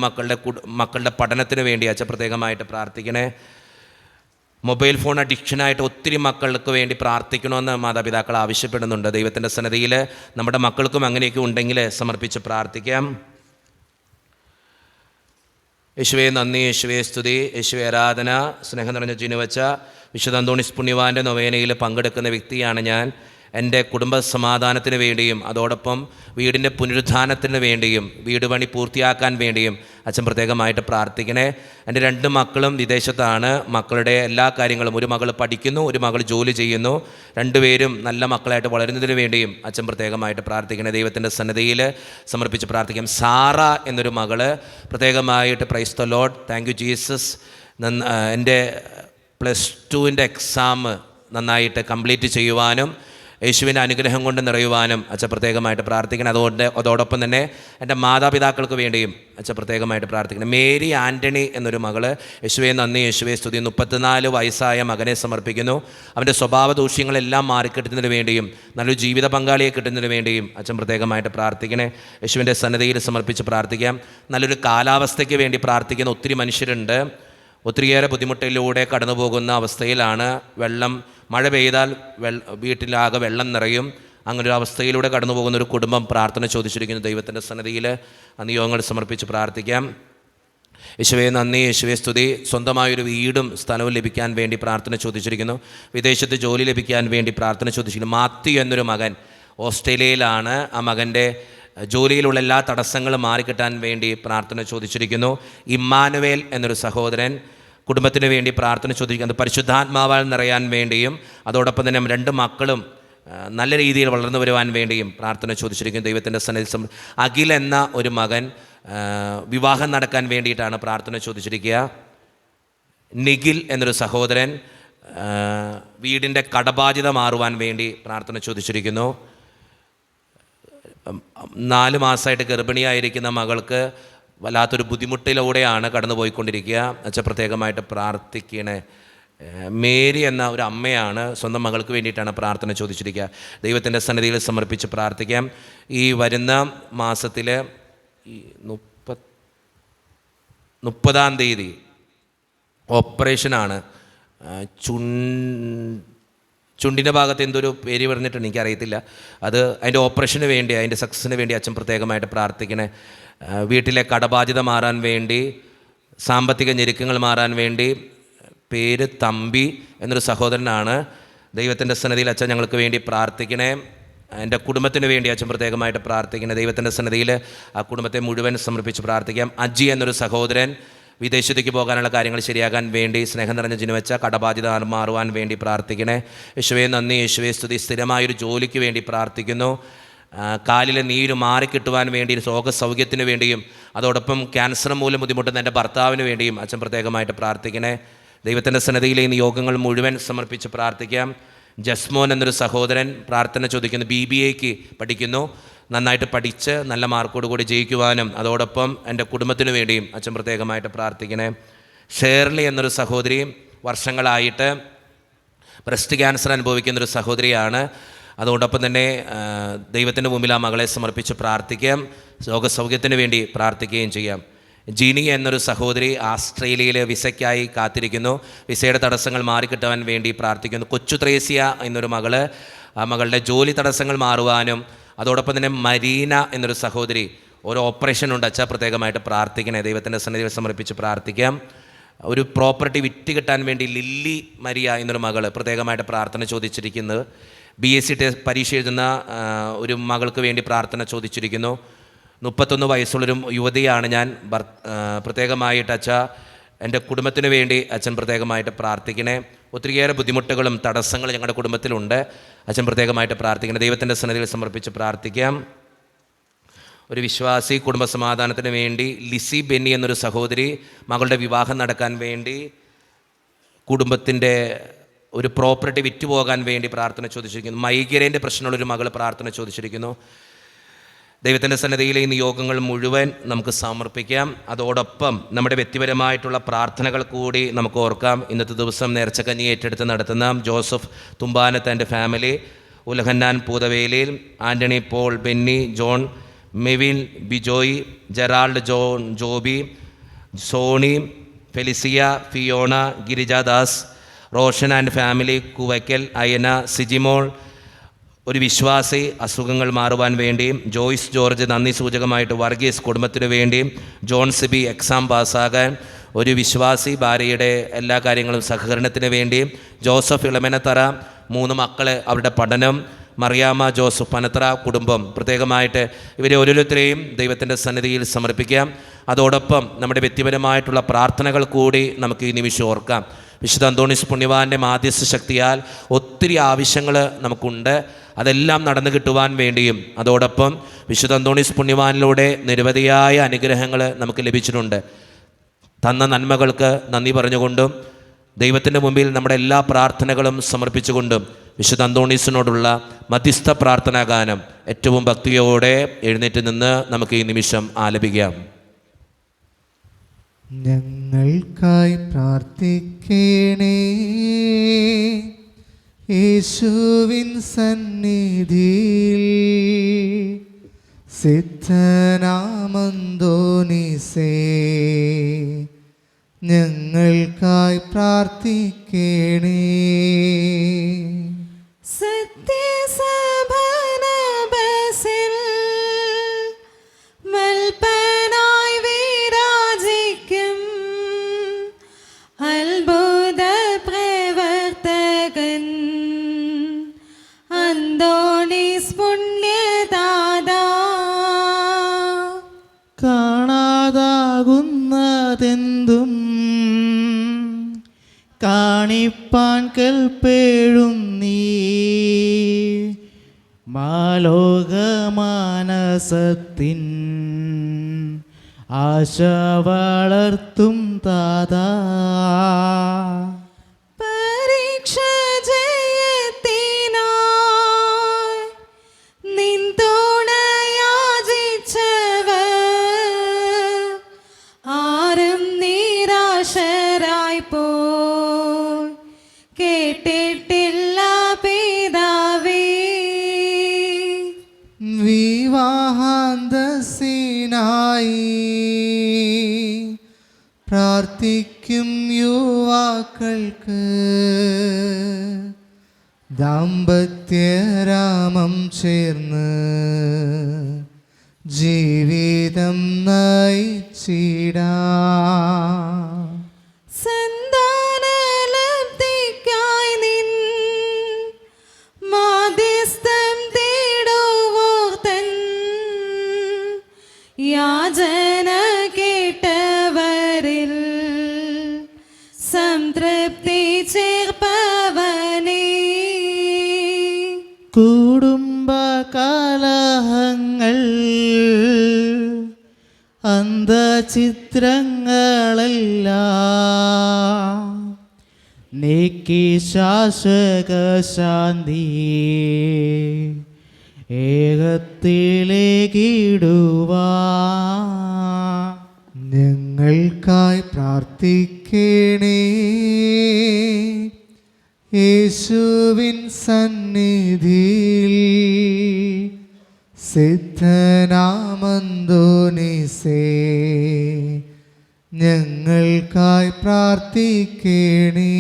മക്കളുടെ പഠനത്തിന് വേണ്ടി അച്ഛാ പ്രത്യേകമായിട്ട് പ്രാർത്ഥിക്കണേ. മൊബൈൽ ഫോൺ അഡിക്ഷനായിട്ട് ഒത്തിരി മക്കൾക്ക് വേണ്ടി പ്രാർത്ഥിക്കണമെന്ന് മാതാപിതാക്കൾ ആവശ്യപ്പെടുന്നുണ്ട്. ദൈവത്തിൻ്റെ സന്നിധിയിൽ നമ്മുടെ മക്കൾക്കും അങ്ങനെയൊക്കെ ഉണ്ടെങ്കിൽ സമർപ്പിച്ച് പ്രാർത്ഥിക്കാം. യേശുവേ നന്ദി, യേശുവേ സ്തുതി, യേശുവേ ആരാധന. സ്നേഹം നിറഞ്ഞ ജിനുവച്ച വിശുദ്ധ അന്തോണീസ് പുണ്യവാൻ്റെ നൊവേനയിൽ പങ്കെടുക്കുന്ന വ്യക്തിയാണ് ഞാൻ. എൻ്റെ കുടുംബ സമാധാനത്തിന് വേണ്ടിയും അതോടൊപ്പം വീടിൻ്റെ പുനരുദ്ധാനത്തിന് വേണ്ടിയും വീട് പണി പൂർത്തിയാക്കാൻ വേണ്ടിയും അച്ഛൻ പ്രത്യേകമായിട്ട് പ്രാർത്ഥിക്കണേ. എൻ്റെ 2 മക്കളും വിദേശത്താണ്. മക്കളുടെ എല്ലാ കാര്യങ്ങളും, ഒരു മകൾ പഠിക്കുന്നു, ഒരു മകൾ ജോലി ചെയ്യുന്നു. 2 പേരും നല്ല മക്കളായിട്ട് വളരുന്നതിന് വേണ്ടിയും അച്ഛൻ പ്രത്യേകമായിട്ട് പ്രാർത്ഥിക്കണേ. ദൈവത്തിൻ്റെ സന്നിധിയിൽ സമർപ്പിച്ച് പ്രാർത്ഥിക്കാം. സാറ എന്നൊരു മകള് പ്രത്യേകമായിട്ട് praise the Lord, thank you Jesus, എൻ്റെ +2 എക്സാം നന്നായിട്ട് കംപ്ലീറ്റ് ചെയ്യുവാനും യേശുവിൻ്റെ അനുഗ്രഹം കൊണ്ട് നിറയുവാനും അച്ഛൻ പ്രത്യേകമായിട്ട് പ്രാർത്ഥിക്കണം. അതോടൊപ്പം തന്നെ എൻ്റെ മാതാപിതാക്കൾക്ക് വേണ്ടിയും അച്ഛൻ പ്രത്യേകമായിട്ട് പ്രാർത്ഥിക്കണം. മേരി ആൻ്റണി എന്നൊരു മകള് യേശുവേ നന്ദി, യേശുവേ സ്തുതി, 34 വയസ്സായ മകനെ സമർപ്പിക്കുന്നു. അവൻ്റെ സ്വഭാവ ദൂഷ്യങ്ങളെല്ലാം മാറിക്കിട്ടുന്നതിന് വേണ്ടിയും നല്ലൊരു ജീവിത പങ്കാളിയെ കിട്ടുന്നതിന് വേണ്ടിയും അച്ഛൻ പ്രത്യേകമായിട്ട് പ്രാർത്ഥിക്കണേ. യേശുവിൻ്റെ സന്നിധിയിൽ സമർപ്പിച്ച് പ്രാർത്ഥിക്കാം. നല്ലൊരു കാലാവസ്ഥയ്ക്ക് വേണ്ടി പ്രാർത്ഥിക്കുന്ന ഒത്തിരി മനുഷ്യരുണ്ട്. ഒത്തിരിയേറെ ബുദ്ധിമുട്ടിലൂടെ കടന്നു പോകുന്ന അവസ്ഥയിലാണ്. മഴ പെയ്താൽ വീട്ടിലാകെ വെള്ളം നിറയും. അങ്ങനൊരു അവസ്ഥയിലൂടെ കടന്നു പോകുന്ന ഒരു കുടുംബം പ്രാർത്ഥന ചോദിച്ചിരിക്കുന്നു. ദൈവത്തിൻ്റെ സന്നിധിയിൽ നിയോഗങ്ങൾ സമർപ്പിച്ച് പ്രാർത്ഥിക്കാം. യേശുവേ നന്ദി, യേശുവേ സ്തുതി. സ്വന്തമായൊരു വീടും സ്ഥലവും ലഭിക്കാൻ വേണ്ടി പ്രാർത്ഥന ചോദിച്ചിരിക്കുന്നു. വിദേശത്ത് ജോലി ലഭിക്കാൻ വേണ്ടി പ്രാർത്ഥന ചോദിച്ചിരിക്കുന്നു. മാത്യു എന്നൊരു മകൻ ഓസ്ട്രേലിയയിലാണ്. ആ മകൻ്റെ ജോലിയിലുള്ള എല്ലാ തടസ്സങ്ങളും മാറിക്കിട്ടാൻ വേണ്ടി പ്രാർത്ഥന ചോദിച്ചിരിക്കുന്നു. ഇമ്മാനുവേൽ എന്നൊരു സഹോദരൻ കുടുംബത്തിന് വേണ്ടി പ്രാർത്ഥന ചോദിക്കുന്നത് പരിശുദ്ധാത്മാവാൽ നിറയാൻ വേണ്ടിയും അതോടൊപ്പം തന്നെ 2 മക്കളും നല്ല രീതിയിൽ വളർന്നു വരുവാൻ വേണ്ടിയും പ്രാർത്ഥന ചോദിച്ചിരിക്കുന്നു. ദൈവത്തിൻ്റെ സന്നിധിയിൽ അഖിൽ എന്ന ഒരു മകൻ വിവാഹം നടക്കാൻ വേണ്ടിയിട്ടാണ് പ്രാർത്ഥന ചോദിച്ചിരിക്കുക. നിഖിൽ എന്നൊരു സഹോദരൻ വീടിൻ്റെ കടബാധ്യത മാറുവാൻ വേണ്ടി പ്രാർത്ഥന ചോദിച്ചിരിക്കുന്നു. 4 മാസമായിട്ട് ഗർഭിണിയായിരിക്കുന്ന മകൾക്ക് വല്ലാത്തൊരു ബുദ്ധിമുട്ടിലൂടെയാണ് കടന്നു പോയിക്കൊണ്ടിരിക്കുക. അച്ഛൻ പ്രത്യേകമായിട്ട് പ്രാർത്ഥിക്കണേ. മേരി എന്ന ഒരു അമ്മയാണ്, സ്വന്തം മകൾക്ക് വേണ്ടിയിട്ടാണ് പ്രാർത്ഥന ചോദിച്ചിരിക്കുക. ദൈവത്തിൻ്റെ സന്നിധിയിൽ സമർപ്പിച്ച് പ്രാർത്ഥിക്കാം. ഈ വരുന്ന മാസത്തിൽ 30-ാം തീയതി ഓപ്പറേഷനാണ്. ചുണ്ടിൻ്റെ ഭാഗത്ത് എന്തൊരു പേര് പറഞ്ഞിട്ടുണ്ട്, എനിക്കറിയത്തില്ല. അതിൻ്റെ ഓപ്പറേഷന് വേണ്ടി, അതിൻ്റെ സക്സസിന് വേണ്ടി അച്ഛൻ പ്രത്യേകമായിട്ട് പ്രാർത്ഥിക്കണേ. വീട്ടിലെ കടബാധ്യത മാറാൻ വേണ്ടി, സാമ്പത്തിക ഞെരുക്കങ്ങൾ മാറാൻ വേണ്ടി. പേര് തമ്പി എന്നൊരു സഹോദരനാണ്. ദൈവത്തിൻ്റെ സന്നിധിയിൽ അച്ഛൻ ഞങ്ങൾക്ക് വേണ്ടി പ്രാർത്ഥിക്കണേ. എൻ്റെ കുടുംബത്തിന് വേണ്ടി അച്ഛൻ പ്രത്യേകമായിട്ട് പ്രാർത്ഥിക്കണേ. ദൈവത്തിൻ്റെ സന്നിധിയിൽ ആ കുടുംബത്തെ മുഴുവൻ സമർപ്പിച്ച് പ്രാർത്ഥിക്കാം. അജി എന്നൊരു സഹോദരൻ വിദേശത്തേക്ക് പോകാനുള്ള കാര്യങ്ങൾ ശരിയാകാൻ വേണ്ടി, സ്നേഹം നിറഞ്ഞ ജിനുവച്ച കടബാധ്യത മാറുവാൻ വേണ്ടി പ്രാർത്ഥിക്കണേ. യേശുവേ നന്ദി, യേശുവേ സ്തുതി. സ്ഥിരമായൊരു ജോലിക്ക് വേണ്ടി പ്രാർത്ഥിക്കുന്നു. കാലിലെ നീര് മാറിക്കിട്ടുവാൻ വേണ്ടി, രോഗസൗഖ്യത്തിന് വേണ്ടിയും അതോടൊപ്പം ക്യാൻസർ മൂലം ബുദ്ധിമുട്ടുന്ന എൻ്റെ ഭർത്താവിന് വേണ്ടിയും അച്ഛൻ പ്രത്യേകമായിട്ട് പ്രാർത്ഥിക്കണേ. ദൈവത്തിൻ്റെ സന്നിധിയിലെ ഈ നിയോഗങ്ങൾ മുഴുവൻ സമർപ്പിച്ച് പ്രാർത്ഥിക്കാം. ജസ്മോൻ എന്നൊരു സഹോദരൻ പ്രാർത്ഥന ചോദിക്കുന്നു. BBAക്ക് പഠിക്കുന്നു. നന്നായിട്ട് പഠിച്ച് നല്ല മാർക്കോടുകൂടി ജയിക്കുവാനും അതോടൊപ്പം എൻ്റെ കുടുംബത്തിന് വേണ്ടിയും അച്ഛൻ പ്രത്യേകമായിട്ട് പ്രാർത്ഥിക്കണേ. ഷേർലി എന്നൊരു സഹോദരി വർഷങ്ങളായിട്ട് ബ്രസ്റ്റ് ക്യാൻസർ അനുഭവിക്കുന്നൊരു സഹോദരിയാണ്. അതോടൊപ്പം തന്നെ ദൈവത്തിൻ്റെ മുമ്പിൽ ആ മകളെ സമർപ്പിച്ച് പ്രാർത്ഥിക്കാം. രോഗസൗഖ്യത്തിന് വേണ്ടി പ്രാർത്ഥിക്കുകയും ചെയ്യാം. ജിനി എന്നൊരു സഹോദരി ആസ്ട്രേലിയയിൽ വിസയ്ക്കായി കാത്തിരിക്കുന്നു. വിസയുടെ തടസ്സങ്ങൾ മാറിക്കിട്ടാൻ വേണ്ടി പ്രാർത്ഥിക്കുന്നു. കൊച്ചു ത്രേസ്യ എന്നൊരു മകള്, ആ മകളുടെ ജോലി തടസ്സങ്ങൾ മാറുവാനും അതോടൊപ്പം തന്നെ മരീന എന്നൊരു സഹോദരി ഒരു ഓപ്പറേഷൻ ഉണ്ട്. അച്ഛാ പ്രത്യേകമായിട്ട് പ്രാർത്ഥിക്കണേ. ദൈവത്തിൻ്റെ സന്നിധിയിൽ സമർപ്പിച്ച് പ്രാർത്ഥിക്കാം. ഒരു പ്രോപ്പർട്ടി വിറ്റ് കിട്ടാൻ വേണ്ടി ലില്ലി മരിയ എന്നൊരു മകൾ പ്രത്യേകമായിട്ട് പ്രാർത്ഥന ചോദിച്ചിരിക്കുന്നത്. BSc പരീക്ഷ എഴുതുന്ന ഒരു മകൾക്ക് വേണ്ടി പ്രാർത്ഥന ചോദിച്ചിരിക്കുന്നു. 31 വയസ്സുള്ളൊരു യുവതിയാണ് ഞാൻ. പ്രത്യേകമായിട്ട് അച്ഛാ എൻ്റെ കുടുംബത്തിന് വേണ്ടി അച്ഛൻ പ്രത്യേകമായിട്ട് പ്രാർത്ഥിക്കണേ. ഒത്തിരിയേറെ ബുദ്ധിമുട്ടുകളും തടസ്സങ്ങളും ഞങ്ങളുടെ കുടുംബത്തിലുണ്ട്. അച്ഛൻ പ്രത്യേകമായിട്ട് പ്രാർത്ഥിക്കണേ. ദൈവത്തിൻ്റെ സന്നിധിയിൽ സമർപ്പിച്ച് പ്രാർത്ഥിക്കാം. ഒരു വിശ്വാസി കുടുംബസമാധാനത്തിന് വേണ്ടി ലിസി ബെന്നി എന്നൊരു സഹോദരി മകളുടെ വിവാഹം നടക്കാൻ വേണ്ടി കുടുംബത്തിൻ്റെ ഒരു പ്രോപ്പർട്ടി വിറ്റുപോകാൻ വേണ്ടി പ്രാർത്ഥന ചോദിച്ചിരിക്കുന്നു. മൈഗ്രൈൻ്റെ പ്രശ്നമുള്ളൊരു മകൾ പ്രാർത്ഥന ചോദിച്ചിരിക്കുന്നു. ദൈവത്തിൻ്റെ സന്നിധിയിലെ ഈ നിയോഗങ്ങൾ മുഴുവൻ നമുക്ക് സമർപ്പിക്കാം. അതോടൊപ്പം നമ്മുടെ വ്യക്തിപരമായിട്ടുള്ള പ്രാർത്ഥനകൾ കൂടി നമുക്ക് ഓർക്കാം. ഇന്നത്തെ ദിവസം നേർച്ചക്കഞ്ഞി ഏറ്റെടുത്ത് നടത്തുന്ന ജോസഫ് തുമ്പാനത്ത് ആൻഡ് ഫാമിലി, ഉലഹന്നാൻ പൂതവേലിയിൽ, Antony Paul, Benny, John, Mevin, Bijoy, Gerald, John, Joby, Sony, Felicia, Fiona, Girijadas, Roshan and family, Kuvakkal, Ayana, Sijimol, ഒരു വിശ്വാസി അസുഖങ്ങൾ മാറുവാൻ വേണ്ടിയും, ജോയ്സ് ജോർജ് നന്ദി സൂചകമായിട്ട് വർഗീസ് കുടുംബത്തിനു വേണ്ടിയും, ജോൺ സിബി എക്സാം പാസ്സാകാൻ, ഒരു വിശ്വാസി ഭാര്യയുടെ എല്ലാ കാര്യങ്ങളും സഹകരണത്തിന് വേണ്ടിയും, ജോസഫ് ഇളമനത്തറ 3 മക്കൾ അവരുടെ പഠനം, മറിയാമ്മ ജോസഫ് പനത്ര കുടുംബം, പ്രത്യേകമായിട്ട് ഇവരെ ഓരോരുത്തരെയും ദൈവത്തിൻ്റെ സന്നിധിയിൽ സമർപ്പിക്കാം. അതോടൊപ്പം നമ്മുടെ വ്യക്തിപരമായിട്ടുള്ള പ്രാർത്ഥനകൾ കൂടി നമുക്ക് ഈ നിമിഷം ഓർക്കാം. വിശുദ്ധ അന്തോണീസ് പുണ്യവാൻ്റെ മാധ്യസ്ഥ ശക്തിയാൽ ഒത്തിരി ആവശ്യങ്ങൾ നമുക്കുണ്ട്. അതെല്ലാം നടന്നു കിട്ടുവാൻ വേണ്ടിയും, അതോടൊപ്പം വിശുദ്ധ അന്തോണീസ് പുണ്യവാനിലൂടെ നിരവധിയായ അനുഗ്രഹങ്ങൾ നമുക്ക് ലഭിച്ചിട്ടുണ്ട്. തന്ന നന്മകൾക്ക് നന്ദി പറഞ്ഞുകൊണ്ടും ദൈവത്തിൻ്റെ മുമ്പിൽ നമ്മുടെ എല്ലാ പ്രാർത്ഥനകളും സമർപ്പിച്ചുകൊണ്ടും വിശുദ്ധ അന്തോണീസിനോടുള്ള മധ്യസ്ഥ പ്രാർത്ഥനാ ഗാനം ഏറ്റവും ഭക്തിയോടെ എഴുന്നേറ്റ് നിന്ന് നമുക്ക് ഈ നിമിഷം ആലപിക്കാം. ഞങ്ങൾക്കായി പ്രാർത്ഥിക്കണേ യേശുവിൻ സന്നിധിയിൽ, സിദ്ധനാമന്തോനീസേ ഞങ്ങൾക്കായി പ്രാർത്ഥിക്കണേ. സത്യസഭനബസിൽ മൽപ്പനായി വിരാജിക്കും അത്ഭുത പ്രവർത്തകൻ അന്തോണീസ് പുണ്യദാതാ. കാണാതാകുന്നതെന്തും കാണിപ്പാൻ കൽപ്പേഴും നീ, മാലോകമാനസത്തിൻ ആശ വളർത്തും താതാ. പരീക്ഷ ജയത്തിനായി നിൻ തുണയാചിച്ചവർ ആരും നിരാശരായി പോയി കേട്ടിട്ടില്ല പിതാവേ. വിവാഹാന്തസ്സിനായി പ്രാർത്ഥിക്കും യുവാക്കൾക്ക് ദാമ്പത്യരാമം ചേർന്ന് ജീവിതം നയിച്ചിടാം. സന്താനലബ്ധിക്കായി നിൻ മാധ്യസ്ഥം തേടുവോർ തൻ യാചന കേട്ടവരിൽ സംതൃപ്തി ചേർപ്പവനേ. കുടുംബ കലഹങ്ങൾ അന്ധചിത്രങ്ങളെല്ലാം നീക്കി ശാശ്വത ശാന്തി ഏകത്തിലേക്കിടുവാ. ഞങ്ങൾക്കായി പ്രാർത്ഥിക്കണേ യേശുവിൻ സന്നിധിയിൽ, സിദ്ധനാമന്തോനീസേ ഞങ്ങൾക്കായി പ്രാർത്ഥിക്കണേ.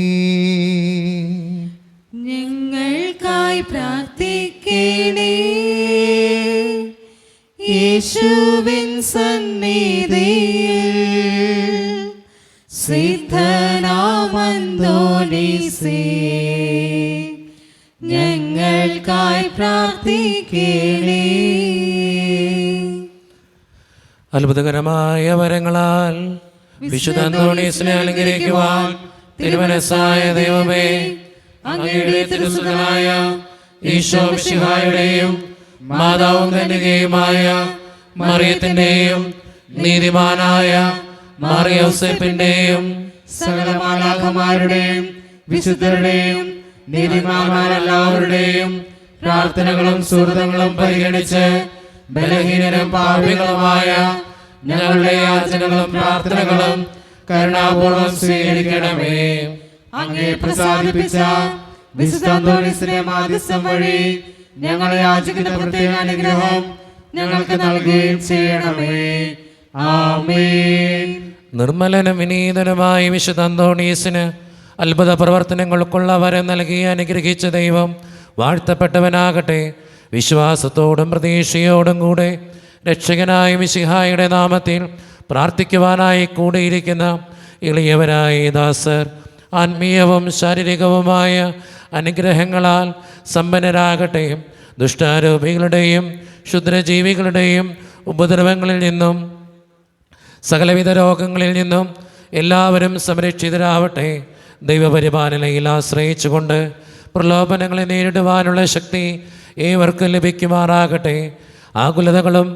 ഞങ്ങൾക്കായി പ്രാർത്ഥിക്കണേ യേശുവിൻ സന്നിധിയിൽ, സിദ്ധനാമന്തോനീസേ ഞങ്ങൾക്കായി പ്രാർത്ഥിക്കണേ. അത്ഭുതകരമായ വരങ്ങളാൽ വിശുദ്ധ അന്തോണീസിനെ അലങ്കരിക്കുവാൻ തിരുമനസ്സായ ദൈവമേ, അങ്ങയുടെ തിരുസുതനായ ഈശോ മിശിഹായുടെയും മാതാവും കന്യകയുമായ മറിയത്തിന്റെയും നീതിമാനായ മറിയ യോസേപ്പിന്റെയും സകല മാലാഖമാരുടെയും വിശുദ്ധരുടെയും നീതിമാന്മാരെല്ലാവരുടെയും പ്രാർത്ഥനകളും സുഹൃതങ്ങളും പരിഗണിച്ച് ബലഹീനരും പാപികളുമായ ഞങ്ങളുടെ യാചനകളും പ്രാർത്ഥനകളും കരുണാപൂർവ്വം സ്വീകരിക്കണമേ. അങ്ങേ പ്രസാദിപ്പിച്ച വിശുദ്ധ അന്തോണീസിന്റെ മാധ്യസ്ഥം വഴി ഞങ്ങൾ യാചിക്കുന്ന പ്രത്യേക അനുഗ്രഹം ഞങ്ങൾക്ക് നൽകുകയും ചെയ്യണമേ. ആമേൻ. നിർമ്മലനും വിനീതനുമായ വിശുദ്ധ അന്തോണീസിന് അത്ഭുത പ്രവർത്തനങ്ങൾക്കുള്ള വരം നൽകി അനുഗ്രഹിച്ച ദൈവം വാഴ്ത്തപ്പെട്ടവനാകട്ടെ. വിശ്വാസത്തോടും പ്രതീക്ഷയോടും കൂടെ രക്ഷകനായ മിശിഹായുടെ നാമത്തിൽ പ്രാർത്ഥിക്കുവാനായി കൂടിയിരിക്കുന്ന എളിയവരായ ദാസർ ആത്മീയവും ശാരീരികവുമായ അനുഗ്രഹങ്ങളാൽ സമ്പന്നരാകട്ടെ. ദുഷ്ടാരൂപികളുടെയും ക്ഷുദ്രജീവികളുടെയും ഉപദ്രവങ്ങളിൽ നിന്നും സകലവിധ രോഗങ്ങളിൽ നിന്നും എല്ലാവരും സംരക്ഷിതരാവട്ടെ. ദൈവപരിപാലനയിൽ ആശ്രയിച്ചുകൊണ്ട് പ്രലോഭനങ്ങളെ നേരിടുവാനുള്ള ശക്തി ഏവർക്കും ലഭിക്കുമാറാകട്ടെ. ആകുലതകളും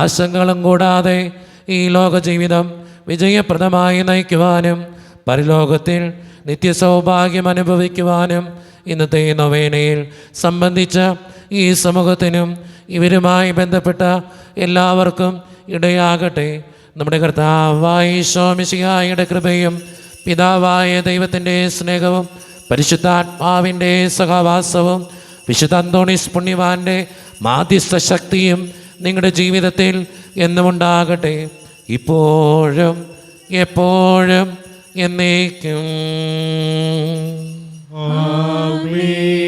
ആശങ്കകളും കൂടാതെ ഈ ലോക ജീവിതം വിജയപ്രദമായി നയിക്കുവാനും പരലോകത്തിൽ നിത്യസൗഭാഗ്യം അനുഭവിക്കുവാനും ഇന്നത്തെ നൊവേനയിൽ സംബന്ധിച്ച ഈ സമൂഹത്തിനും ഇവരുമായി ബന്ധപ്പെട്ട എല്ലാവർക്കും ഇടയാകട്ടെ. നമ്മുടെ കർത്താവായ ഈശോ മിശിഹായുടെ കൃപയും പിതാവായ ദൈവത്തിൻ്റെ സ്നേഹവും പരിശുദ്ധാത്മാവിൻ്റെ സഹവാസവും വിശുദ്ധ അന്തോണീസ് പുണ്യവാൻ്റെ മാധ്യസ്ഥ ശക്തിയും നിങ്ങളുടെ ജീവിതത്തിൽ എന്നുമുണ്ടാകട്ടെ, ഇപ്പോഴും എപ്പോഴും എന്നേക്കും. ആമേൻ.